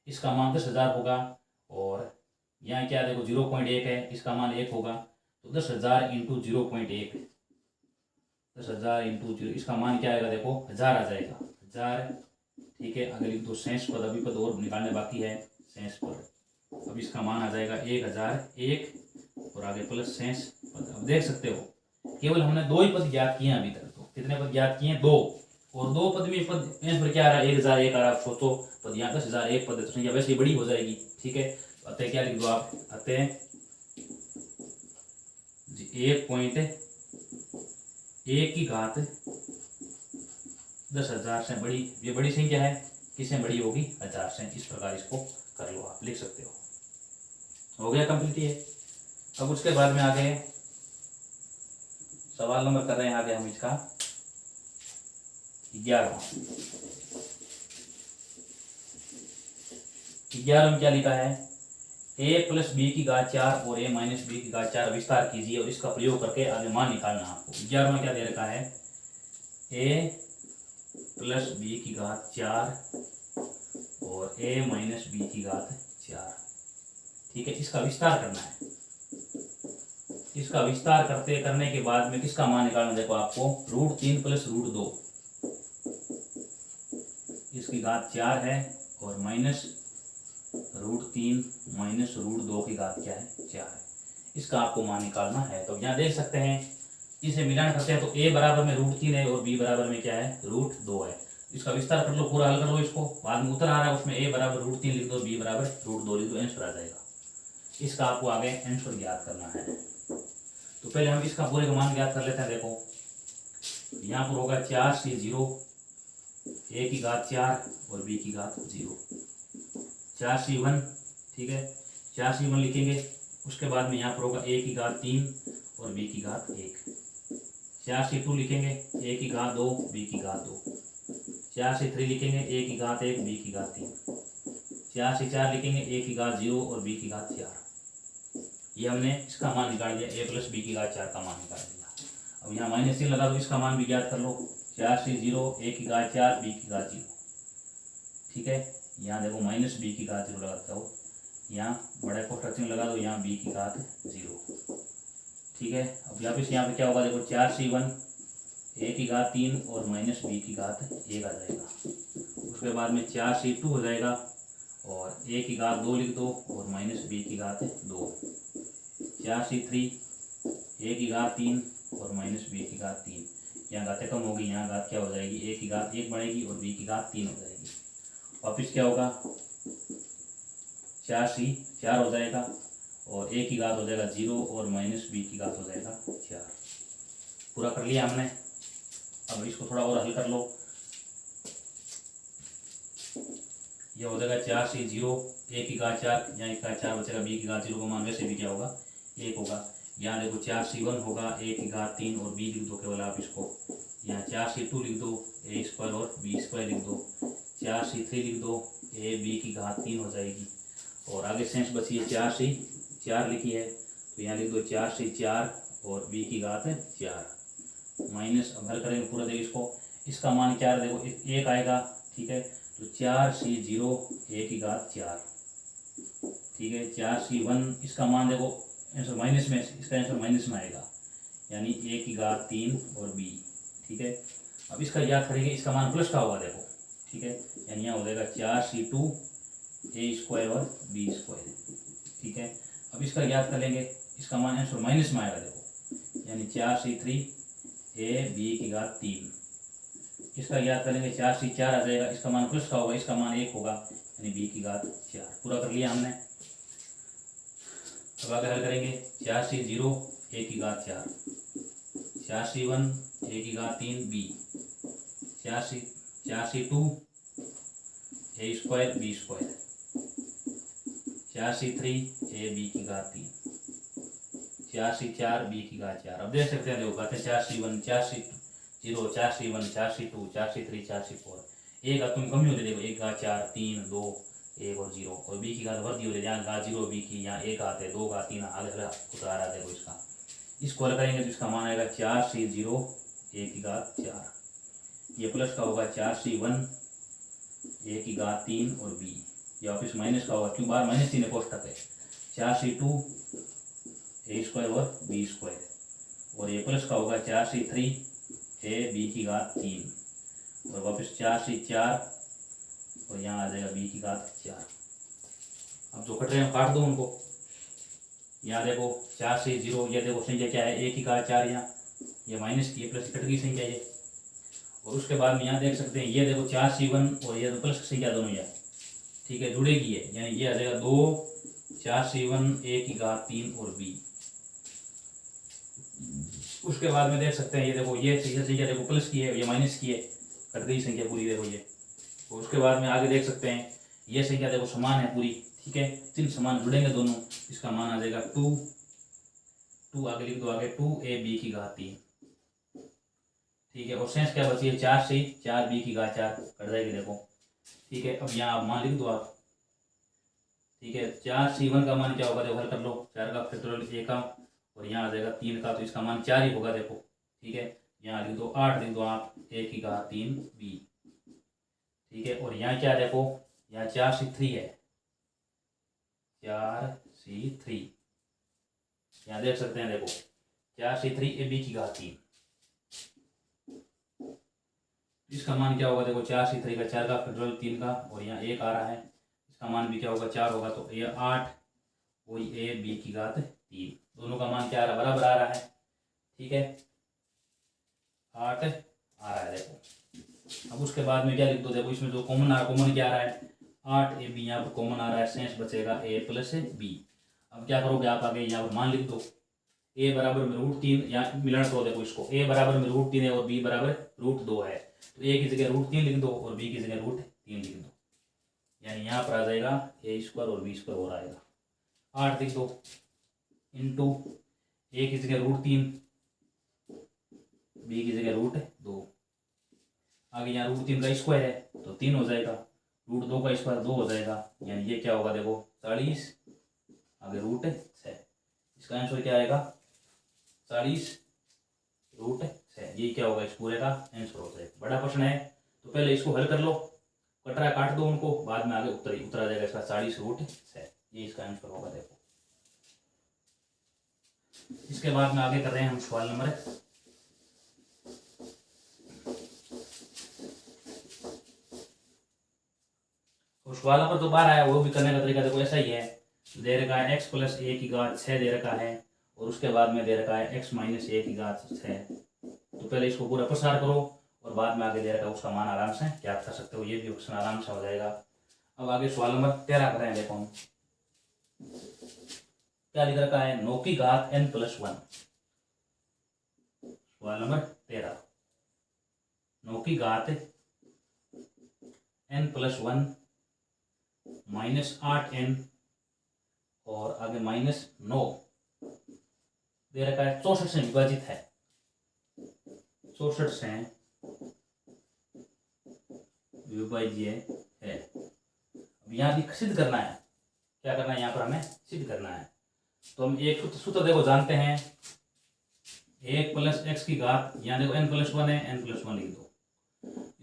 इसका मान 10,000 होगा, और यहाँ क्या देखो 0.1 है, इसका मान 1 होगा, तो 10,000 इंटू 0.1, 10,000 इंटू 0, इसका मान क्या आएगा? देखो 1000 आ जाएगा, 1000। ठीक है, अगर लिख दो शेष पद, अभी पद और निकालने बाकी है, शेष पद। अब इसका मान आ जाएगा 1001, और आगे प्लस शेष पद। अब देख सकते हो केवल हमने 2 ही पद ज्ञात किए हैं अभी तक। तो कितने पद ज्ञात किए हैं? 2, और 2 पद में पद आंसर क्या आ रहा है? 1001 आ रहा है। आप सोचो पद यहाँ 10,001 पद है, तो संख्या वैसे ही बड़ी हो जाएगी। ठीक है, अतः क्या लिख दो आप? अतः 1.1 की घात 10,000 से बड़ी, ये बड़ी संख्या है, किससे बड़ी होगी? 1000 से। इस प्रकार इसको कर लो, आप लिख सकते हो गया कंप्लीट ये। अब उसके बाद में आगे सवाल नंबर कर रहे हैं आगे हम इसका 11 में क्या लिखा है? a प्लस बी की घात 4 और a माइनस बी की घात 4 विस्तार कीजिए और इसका प्रयोग करके आगे मान निकालना। आपको 11 में क्या दे रखा है? a प्लस बी की घात 4 और a माइनस बी की घात 4। ठीक है, इसका विस्तार करना है। इसका विस्तार करने के बाद में किसका मान निकालना? देखो आपको √3 प्लस √2, इसकी घात 4 है, और माइनस √3 माइनस √2 की घात क्या है? 4 है। इसका आपको मान निकालना है। तो यहाँ देख सकते हैं, इसे मिलान करते हैं तो a बराबर में √3 है और b बराबर में क्या है? √2 है। इसका विस्तार कर लो, पूरा हल कर लो इसको। बाद में उत्तर आ रहा है उसमें a बराबर √3 लिख दो, b बराबर √2 लिख दो, आंसर आ जाएगा। इसका आपको आगे आंसर ज्ञात करना है। तो पहले हम इसका पूरे का मान ज्ञात कर लेते हैं। देखो यहाँ पर होगा 4c0, a की घात 4 और b की घात 0, 4c1। ठीक है, 4c1 लिखेंगे। उसके बाद में यहाँ पर होगा a की घात 3 और b की घात 1, 4c2 लिखेंगे, a की घात 2 b की घात 2, 4c3 लिखेंगे, a की घात 1 b की घात 3, 4c4 लिखेंगे, a की घात 0 और b की घात 4। ये हमने इसका मान निकाल दिया, a प्लस बी की घात 4 का मान निकाल दिया। अब यहाँ माइनस चिन्ह लगा दो, इसका मान भी ज्ञात कर लो। 4c0, a की घात 4 b की घात 0। ठीक है, यहाँ देखो माइनस b की घात 0 लगाता हो, यहाँ बड़ा कोष्ठक चिन्ह लगा दो, यहाँ b की घात 0। ठीक है, अब यहाँ पे क्या होगा? देखो 4c1, a की घात 3 और माइनस b की घात 1 आ जाएगा। उसके बाद में 4c2 हो जाएगा, और a की घात 2 लिख दो और माइनस b की घात 2, 4c3, a की घात 3 और माइनस b की घात 3। यहाँ घातें कम होगी, यहाँ घात क्या हो जाएगी? a की घात 1 बढ़ेगी और b की घात 3 हो जाएगी। वापिस क्या होगा? 4c4 हो जाएगा, और a की घात हो जाएगा 0 और माइनस b की घात हो जाएगा 4। पूरा कर लिया हमने। अब इसको थोड़ा और हल कर लो। यह हो जाएगा 4c0, a की घात 4, यहाँ एक घात 4 बचेगा, b की घात 0 का मान वैसे भी क्या होगा? 1 होगा। यहाँ देखो 4c1 होगा, a की घात 3 और b लिख दो केवल आप इसको। यहाँ 4c2 लिख दो, a स्क्वायर और b स्क्वायर लिख दो, 4c3 लिख दो, a b की घात 3 हो जाएगी। और आगे शेष बची है 4c4 लिखी है, तो यहाँ लिख दो 4c4 और b की घात 4 माइनस। अब हल करेंगे पूरा, देखो इसको, इसका मान क्या है? देखो 1 आएगा। ठीक है, तो 4c0 a की घात 4। ठीक है, 4c1, इसका मान देखो आंसर माइनस में, इसका आंसर माइनस में आएगा, यानी a की घात 3 और b। ठीक है, अब इसका याद करेंगे, इसका मान प्लस का होगा देखो। ठीक है, यानी यहाँ हो जाएगा 4c2 a स्क्वायर और b स्क्वायर। ठीक है, अब इसका याद कर लेंगे, इसका मान आंसर माइनस में आएगा देखो, यानी 4c3 a b की घात 3। इसका याद करेंगे 4c4 आ जाएगा, इसका मान प्लस का होगा, इसका मान 1 होगा, यानी b की घात 4। पूरा कर लिया हमने। अब आगे हल करेंगे 4c0 a की घात 4, 4c1 a की घात 3 b, 4c2 a square b square, 4c3 a b की घात 3, 4c4 b की घात 4। अब देख सकते हैं, देखो घातें 4c1 4c0 4c1 4c2 4c3 4c4, ए घात में कमी होती है, देखो 1 घात 4 3 2 1 और 0, और बी की घात वृद्धि होती है, यहाँ घात 0 बी की, यहाँ 1 घात है 2 घात 3 आगे उतार रहा है। देखो इसको हल करेंगे तो इसका मान आएगा 4C0 ए की घात 4, ये प्लस का होगा 4C1 ए की घात 3 और बी, ये वापिस माइनस का होगा, क्यों बार माइनस 3 कोष्टक है, 4C2 ए स्क्वायर और बी स्क्वायर, और ये प्लस का होगा 4C3 ए बी की घात 3 और वापस 4C4 और यहाँ आ जाएगा बी की घात 4। अब जो कट रहे हैं काट दो उनको। यहाँ देखो 4C0, ये देखो संख्या क्या है, ए की घात 4, यहाँ ये माइनस की प्लस कट गई संख्या ये, और उसके बाद में यहाँ देख सकते हैं ये देखो 4C1 और ये तो प्लस संख्या दोनों ये, ठीक है, जुड़ेगी ये, यानी ये आ जाएगा 2 4C1 ए की घात 3 और बी। उसके बाद में देख सकते हैं ये देखो ये संख्या देखो प्लस की है, ये माइनस की है, कट गई संख्या पूरी देखो ये। और उसके बाद में आगे देख सकते हैं ये संख्या देखो समान है पूरी, ठीक है, चिन्ह समान जुड़ेंगे दोनों, इसका मान आ जाएगा 2 आगे लिख दो, आगे 2ab की घात 3, ठीक है, और शेष क्या बची है 4b की घात 4, कट जाएगी देखो, ठीक है। अब यहाँ मान लिख दो आप, ठीक है, 4C1 का मान क्या होगा देखो, हल कर लो, 4 का फैक्टोरियल ए का और यहाँ आ जाएगा 3 का, तो इसका मान 4 ही होगा देखो, ठीक है। यहाँ लिख दो 8 लिख दो आप ए की घात 3 बी, ठीक है, और यहाँ क्या देखो, यहाँ 4C3 है, 4C3 यहाँ देख सकते हैं देखो 4C3 ए बी की घात 3, इसका मान क्या होगा देखो 4C3 का 4 का फैक्टोरियल 3 का और यहाँ 1 आ रहा है, इसका मान भी क्या होगा 4 होगा, तो ये 8 वही ए बी की घात 3, दोनों का मान क्या आ रहा है बराबर आ रहा है, ठीक है, 8 आ रहा है देखो। अब उसके बाद में क्या लिख दो देखो, इसमें जो कॉमन क्या आ रहा है 8ab, यहाँ पर कॉमन आ रहा है, शेष बचेगा a प्लस बी। अब क्या करोगे आप आगे यहाँ पर मान लिख दो, a बराबर में √3, यहाँ मिलन करो देखो इसको, a बराबर में √3 है और b बराबर √2 है, तो a की जगह √3 लिख दो और b की जगह √3 लिख दो, यानी यहाँ पर आ जाएगा a स्क्वायर और b स्क्वायर और आएगा 8 लिख दो इंटू a की जगह √3 b की जगह √2, आगे यहाँ √3 का स्क्वायर है तो 3 हो जाएगा, √2 का स्क्वायर 2 हो जाएगा, यानी ये क्या होगा देखो 40 आगे √6, इसका आंसर क्या आएगा 40 √6, ये क्या होगा इस पूरे का आंसर हो जाएगा। बड़ा प्रश्न है तो पहले इसको हल कर लो, कटरा काट दो उनको, बाद में आगे उतरा जाएगा इसका 40 √6, ये इसका आंसर होगा देखो। इसके बाद में आगे कर रहे हैं हम सवाल नंबर, तो सवाल नंबर 12 है, वो भी करने का तरीका देखो ऐसा ही है, दे रखा है x प्लस ए की घात 6 दे रखा है और उसके बाद में दे रखा है x माइनस ए की घात 6, तो पहले इसको पूरा प्रसार करो और बाद में आगे दे रखा है उसका मान आराम से ज्ञात कर सकते हो, ये भी क्वेश्चन आराम से हो जाएगा। अब आगे सवाल नंबर 13 कर रहे हैं, देखो हम क्या लिख रखा है 9 की घात n+1, सवाल नंबर 13 9 की घात n+1 -8n और आगे -9 दे रखा है, 64 से विभाजित है, 64 से विभाज्य है। अब यहाँ भी सिद्ध करना है, क्या करना है यहाँ पर हमें सिद्ध करना है, तो हम एक सूत्र देखो जानते हैं, 1 प्लस x की घात, यहाँ देखो n+1 है, n+1 लिख दो,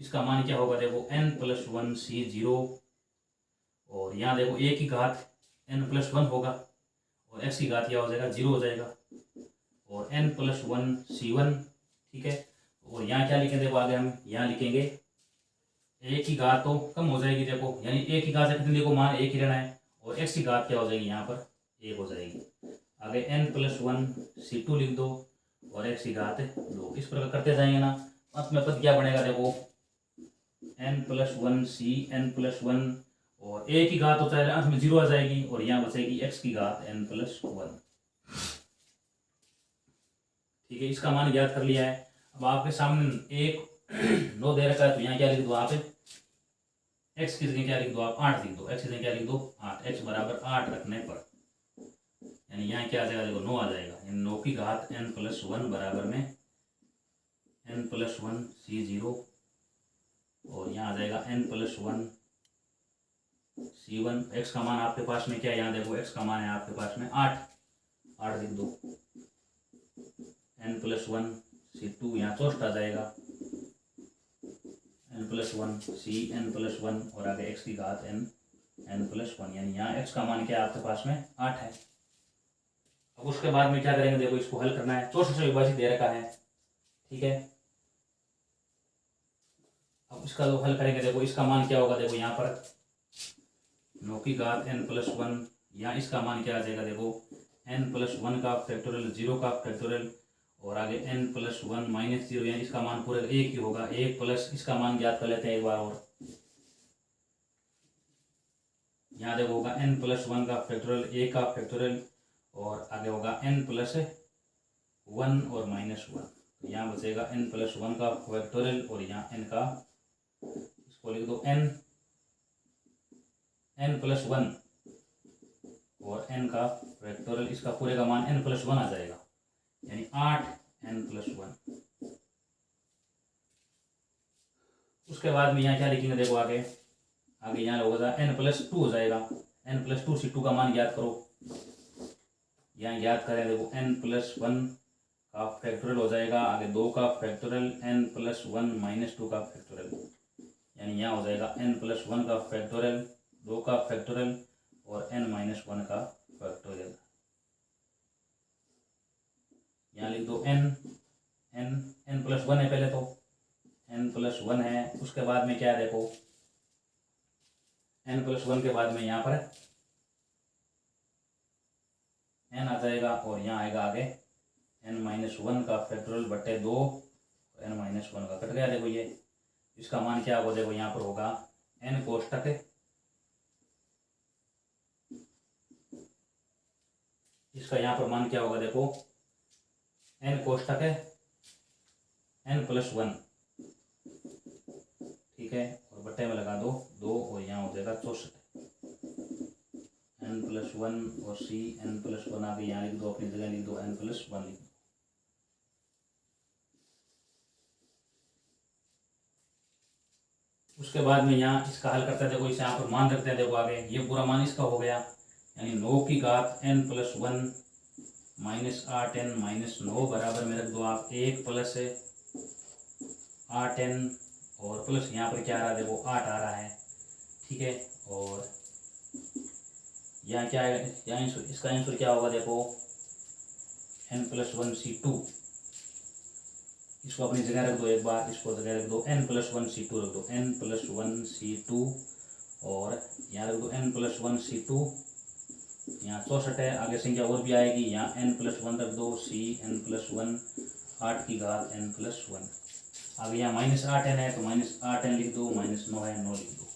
इसका मान क्या होगा देखो n+1 C0 और यहाँ देखो a की घात n+1 होगा और x की घात क्या हो जाएगा 0 हो जाएगा और n+1 C1, ठीक है। और यहाँ क्या लिखेंगे देखो, आगे हम यहाँ लिखेंगे a की घात तो कम हो जाएगी देखो, यानी a की घात कितनी देखो मान 1 ही रहना है और x की घात क्या हो जाएगी यहाँ पर 1 हो जाएगी, आगे n+1 C2 लिख दो और x की घात 2, इस प्रकार करते जाएंगे ना, अंत में पद क्या बनेगा देखो n+1 C n+1 और a की घात होता है अंत में 0 आ जाएगी और यहाँ बचेगी x की घात n+1, ठीक है। इसका मान ज्ञात कर लिया है। अब आपके सामने 9 दे रखा है, तो यहाँ क्या लिख दो आप x की जगह क्या लिख दो आप 8 लिख दो, x की जगह क्या लिख दो 8, x बराबर 8 रखने पर यानी यहाँ क्या आ जाएगा देखो 9 आ जाएगा, यानी 9 की घात n+1 बराबर में n+1 C0 और यहाँ आ जाएगा n+1 c1। x का मान आपके पास में क्या है, यहाँ देखो x का मान है आपके पास में 8 लिख दो। n+1 c2 यहाँ 64 आ जाएगा, n+1 c n+1 और आगे x की घात n+1, यानी यहाँ x का मान क्या है आपके पास में 8 है। अब उसके बाद में क्या करेंगे, देखो इसको हल करना है, 64 से विभाजित दे रखा है, ठीक है। अब इसका जो हल करेंगे, देखो इसका मान क्या होगा, देखो यहाँ पर 9 की घात n+1, यहाँ इसका मान क्या आ जाएगा, देखो n+1 का फैक्टोरियल 0 का फैक्टोरियल और आगे n+1 -0, यानी इसका मान पूरे 1 ही होगा। 1 प्लस इसका मान ज्ञात कर लेते हैं एक बार और। यहाँ देखो होगा n+1 का फैक्टोरियल 1 का फैक्टोरियल और आगे होगा n+1 और -1, तो यहाँ बचेगा n+1 का फैक्टोरियल और यहाँ n का, इसको लिख दो n+1 और n का फैक्टोरियल, इसका पूरे का मान n+1 आ जाएगा, यानी 8n+1। उसके बाद में यहाँ क्या लिखेंगे, देखो आगे यहाँ होगा n+2 हो जाएगा। n+2 c2 का मान ज्ञात करो, यहाँ ज्ञात करें, देखो n+1 का फैक्टोरियल हो जाएगा, आगे 2 का फैक्टोरियल n+1 -2 का फैक्टोरियल, यानी यहाँ हो जाएगा n+1 का फैक्टोरियल 2 का फैक्टोरियल और n-1 का फैक्टोरियल। यहाँ लिख दो n+1 है पहले, तो n+1 है। उसके बाद में क्या है, देखो n+1 के बाद में यहाँ पर n आ जाएगा और यहाँ आएगा आगे n-1 का फैक्टोरियल बटे 2 n-1 का कट गया। देखो ये इसका मान क्या होगा, देखो यहाँ पर होगा n कोष्टक, इसका यहाँ पर मान क्या होगा, देखो n कोष्टक है n+1, ठीक है, और बट्टे में लगा दो 2 और यहाँ हो जाएगा 64, n+1 और c n+1 आगे यहाँ लिख दो, अपनी जगह लिख दो n+1 लिख दो। उसके बाद में यहाँ इसका हल करते हैं, देखो इसे यहाँ पर मान रखते हैं, देखो आगे ये पूरा मान इसका हो गया, यानी 9 की घात n+1 -8n -9 बराबर में रख दो आप 1 प्लस 8n और प्लस यहाँ पर क्या आ रहा है, देखो 8 आ रहा है, ठीक है। और यहाँ क्या है, यहाँ इसका आंसर क्या होगा, देखो n+1 c2, इसको अपनी जगह रख दो एक बार, इसको जगह रख दो n+1 c2 रख दो, n+1 c2 और यहाँ रख दो n+1 c2, यहाँ 64 है, आगे संख्या और भी आएगी, यहाँ n+1 रख दो, c n+1 8 की घात n+1, आगे यहाँ -8n है तो -8n लिख दो, -9 है 9 लिख दो,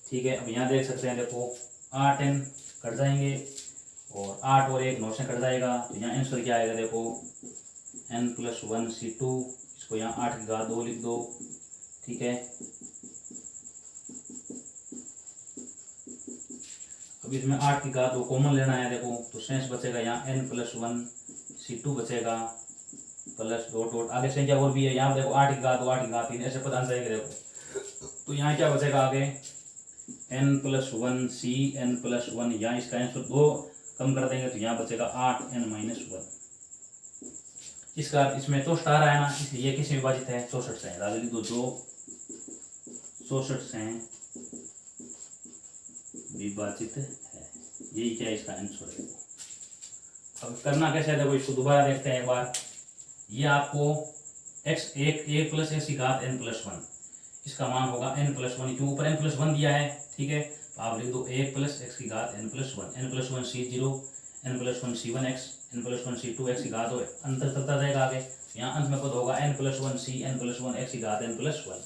ठीक है। अब यहाँ देख सकते हैं, देखो 8n कट जाएंगे और 8 और 1 9 से कट जाएगा, तो यहाँ आंसर क्या आएगा, देखो n+1 c2, इसको यहाँ 8 की घात 2 लिख दो, ठीक है। अब इसमें 8 की घात 2 कॉमन लेना है, देखो तो शेष बचेगा यहाँ n+1 c2 बचेगा प्लस डॉट डॉट, आगे संख्या और भी है, यहाँ देखो 8 की घात 2 8 की घात 3 ऐसे पद आंसर आएंगे, देखो तो यहाँ क्या बचेगा आगे n+1 c n+1, यहाँ इसका आंसर 2 कम कर देंगे तो यहाँ बचेगा 8n-1। इसका इसमें 64 आ रहा है ना, इसलिए किससे विभाजित है, 64 से, आगे लिख दो जो 64 से विभाजित है, यही क्या है इसका आंसर है। अब करना कैसे है, देखो इसको दोबारा देखते हैं एक बार। ये आपको एक प्लस x की घात n+1, इसका मान होगा n+1, क्यों ऊपर n+1 दिया है, ठीक है, तो आप लिख दो 1 प्लस x की घात n+1, n+1 c0 n+1 c1x n+1 c2x की घात हो, अंतर चलता जाएगा आगे, यहाँ अंत में पद होगा n+1 c n+1 x की घात n+1।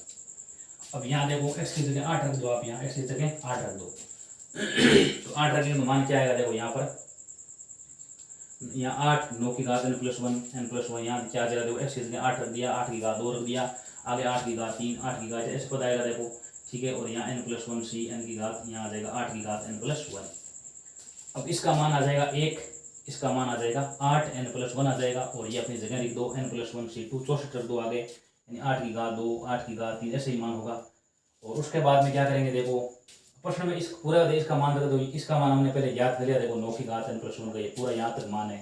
अब यहाँ देखो x की जगह 8 रख दो, आप यहाँ x की जगह 8 रख दो तो 8 रखने तो मान क्या आएगा, देखो यहाँ पर यहाँ 8 9 की घात n+1 यहाँ क्या आ जाएगा, देखो x की जगह 8 रख दिया, 8 की घात 2 रख दिया, आगे 8 की घात 3 8 की घात ऐसे पद आएगा, देखो ठीक है। और यहाँ n+1 c n की घात यहाँ आ जाएगा 8 की घात n+1। अब इसका मान आ जाएगा 1, इसका मान आ जाएगा 8 n+1 आ जाएगा, और ये अपनी जगह लिख दो n+1 c2 64 रख दो आगे, यानी 8 की घात 2, 8 की घात 3 ऐसे ही मान होगा। और उसके बाद में क्या करेंगे, देखो प्रश्न में इस पूरा इसका मान रख दो। इसका मान हमने पहले ज्ञात कर लिया, देखो 9 की घात n + 1 का ये पूरा यहाँ तक मान है,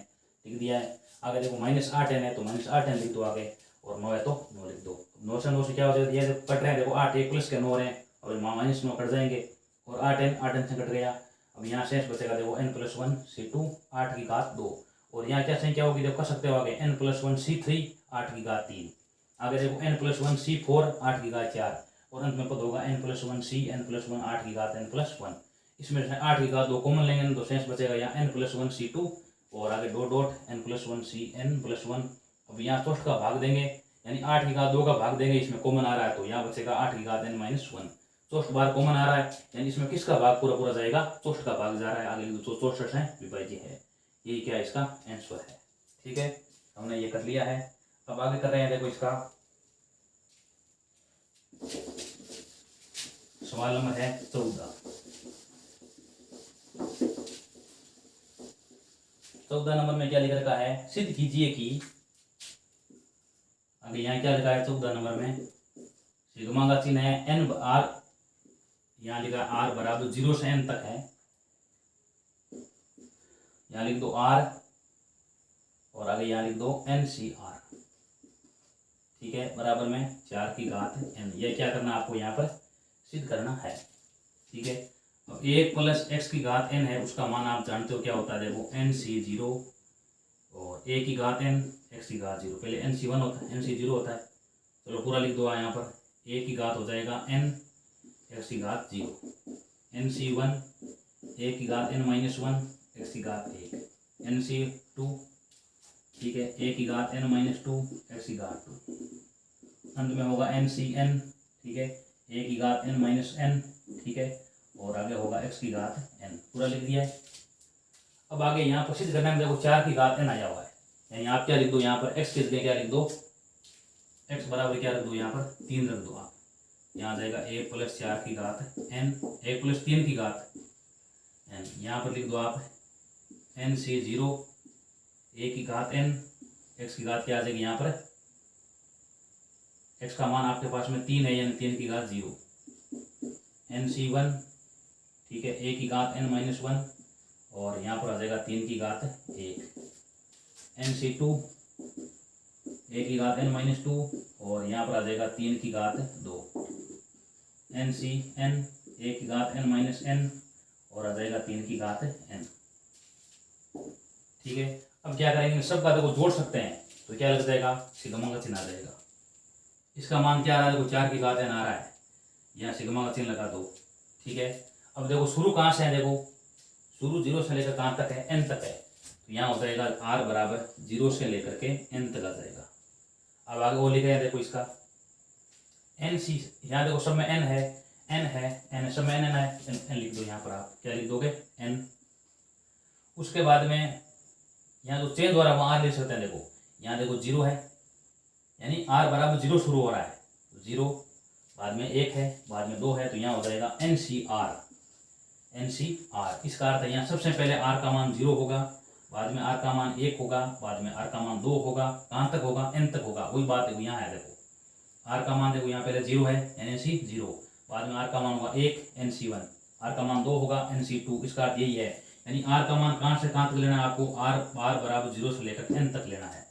लिख दिया है। आगे देखो -8n है तो -8n लिख दो आगे, और 9 है तो 9 लिख दो। 9 से 9 से क्या हो जाएगा, ये कट रहे हैं, देखो 8 1 प्लस के 9 है और -9 कट जाएंगे और 8n से कट गया। अब यहाँ शेष बचेगा देखो n + 1 c2 8 की घात 2, और यहाँ क्या संख्या होगी, देखो कर सकते हो आगे n + 1 c3 8 की घात 3, आगे देखो n + 1 c4 8 की घात 4, और अंत में पद होगा n + 1 c n + 1 8 की घात n + 1। इसमें से 8 की घात 2 कॉमन लेंगे तो शेष बचेगा यहाँ n + 1 c2 और आगे dot dot n + 1 c n + 1। अब यहाँ चौष्ट का भाग देंगे, यानी 8 की घात 2 का भाग देंगे, इसमें कॉमन आ रहा है तो यहाँ बचेगा 8 की घात n - 1। चौष्ट बार कॉमन आ रहा है, यानी इसमें किसका भाग पूरा पूरा जाएगा, चौष्ट का भाग जा रहा है, आगे तो चौष्ट है विभाज्य है। यही क्या इसका आंसर है। ठीक है, हमने ये कर लिया है। अब आगे कर रहे हैं, देखो इसका सवाल नंबर है 14। 14 नंबर में क्या लिख रखा है, सिद्ध कीजिए कि, आगे यहाँ क्या लिखा है 14 नंबर में, सिग्मा का चिन्ह है n r, यहाँ लिखा r बराबर 0 से n तक है, यहाँ लिख दो r और आगे यहाँ लिख दो NCR, ठीक है, बराबर में 4 की घात n। यह क्या करना आपको यहाँ पर सिद्ध करना है। ठीक है, अब 1 + x की घात n है, उसका मान आप जानते हो क्या होता है, देखो NC0 और a की घात n x की घात 0, पहले NC1 होता है NC0 होता है, चलो पूरा लिख दो। यहाँ पर a की घात हो जाएगा n x की घात 0, NC1 a की घात n - 1 x की घात 1, NC2 ठीक है a की घात n - 2 x की घात 2, अंत में होगा NCn, ठीक है a की घात n - n, ठीक है, और आगे होगा x की घात n, पूरा लिख दिया है। अब आगे यहाँ पर सिद्ध करने में देखो 4 की घात n आया हुआ है, यानी आप क्या लिख दो यहाँ पर x की जगह क्या लिख दो, x बराबर क्या रख दो, यहाँ पर 3 रख दो आप, यहाँ आ जाएगा a + 4 की घात n, a + 3 की घात n, यहाँ पर लिख दो आप NC0 a की घात n, x की घात क्या आ जाएगी, यहाँ पर x का मान आपके पास में 3 है, यानी 3 की घात 0, NC1 ठीक है a की घात n - 1 और यहाँ पर आ जाएगा 3 की घात 1, NC2 a की घात n - 2 और यहाँ पर आ जाएगा 3 की घात 2, NCn a की घात n - n और आ जाएगा 3 की घात n। ठीक है, अब क्या करेंगे, सब का देखो जोड़ सकते हैं तो क्या लग जाएगा, सिग्मा का चिन्ह आ जाएगा। इसका मान क्या आ रहा है, देखो 4 की घात n आ रहा है, यहाँ सिग्मा का चिन्ह लगा दो। ठीक है, अब देखो शुरू कहाँ से है, देखो शुरू 0 से लेकर कहाँ तक है, n तक है, तो यहाँ हो जाएगा r बराबर 0 से लेकर के n तक आ जाएगा। अब आगे वो लिखे हैं, देखो इसका NC, यहाँ देखो सब में n है, n सब में n है, n लिख दो, यहाँ पर आप क्या लिख दोगे n। उसके बाद में यहाँ जो चेन द्वारा वहाँ r ले सकते हैं, देखो यहाँ देखो 0 है, यानी r बराबर 0 शुरू हो रहा है, 0 बाद में 1 है, बाद में 2 है, तो यहाँ हो जाएगा NCR। इसका अर्थ है यहाँ सबसे पहले r का मान 0 होगा, बाद में r का मान 1 होगा, बाद में r का मान 2 होगा, कहाँ तक होगा, n तक होगा। वही बात देखो यहाँ है, देखो r का मान देखो यहाँ पहले 0 है NC0, बाद में r का मान होगा 1 NC1, r का मान 2 होगा NC2। इसका अर्थ यही है, यानी r का मान कहाँ से कहाँ तक लेना है आपको, r बराबर 0 से लेकर n तक लेना है।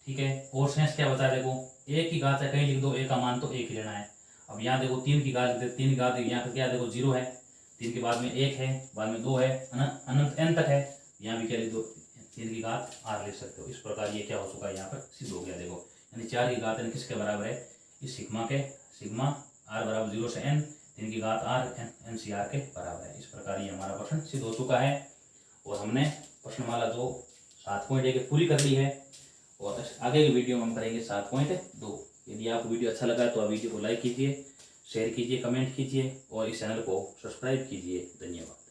ठीक है, और शेष क्या बता, देखो a की घात है, कहीं लिख दो, a का मान तो 1 लेना है। अब यहाँ देखो 3 की घात, 3 की घात यहाँ क्या देखो 0 है, 3 के बाद में 1 है, बाद में 2 है, अनंत n तक है, यहाँ भी क्या लिख दो 3 की घात r ले सकते हो। इस प्रकार ये क्या हो चुका है, यहाँ पर सिद्ध हो गया। देखो यानी 4 की घात n किसके बराबर है, इस सिग्मा r बराबर 0 से n, 3 की घात r NCR के बराबर है। इस प्रकार ये हमारा प्रश्न सिद्ध हो चुका है, और हमने प्रश्नमाला जो 7 पॉइंट एक पूरी कर ली है, और आगे की वीडियो में हम करेंगे 7.2। यदि आपको वीडियो अच्छा लगा तो आप वीडियो को लाइक कीजिए, शेयर कीजिए, कमेंट कीजिए और इस चैनल को सब्सक्राइब कीजिए। धन्यवाद।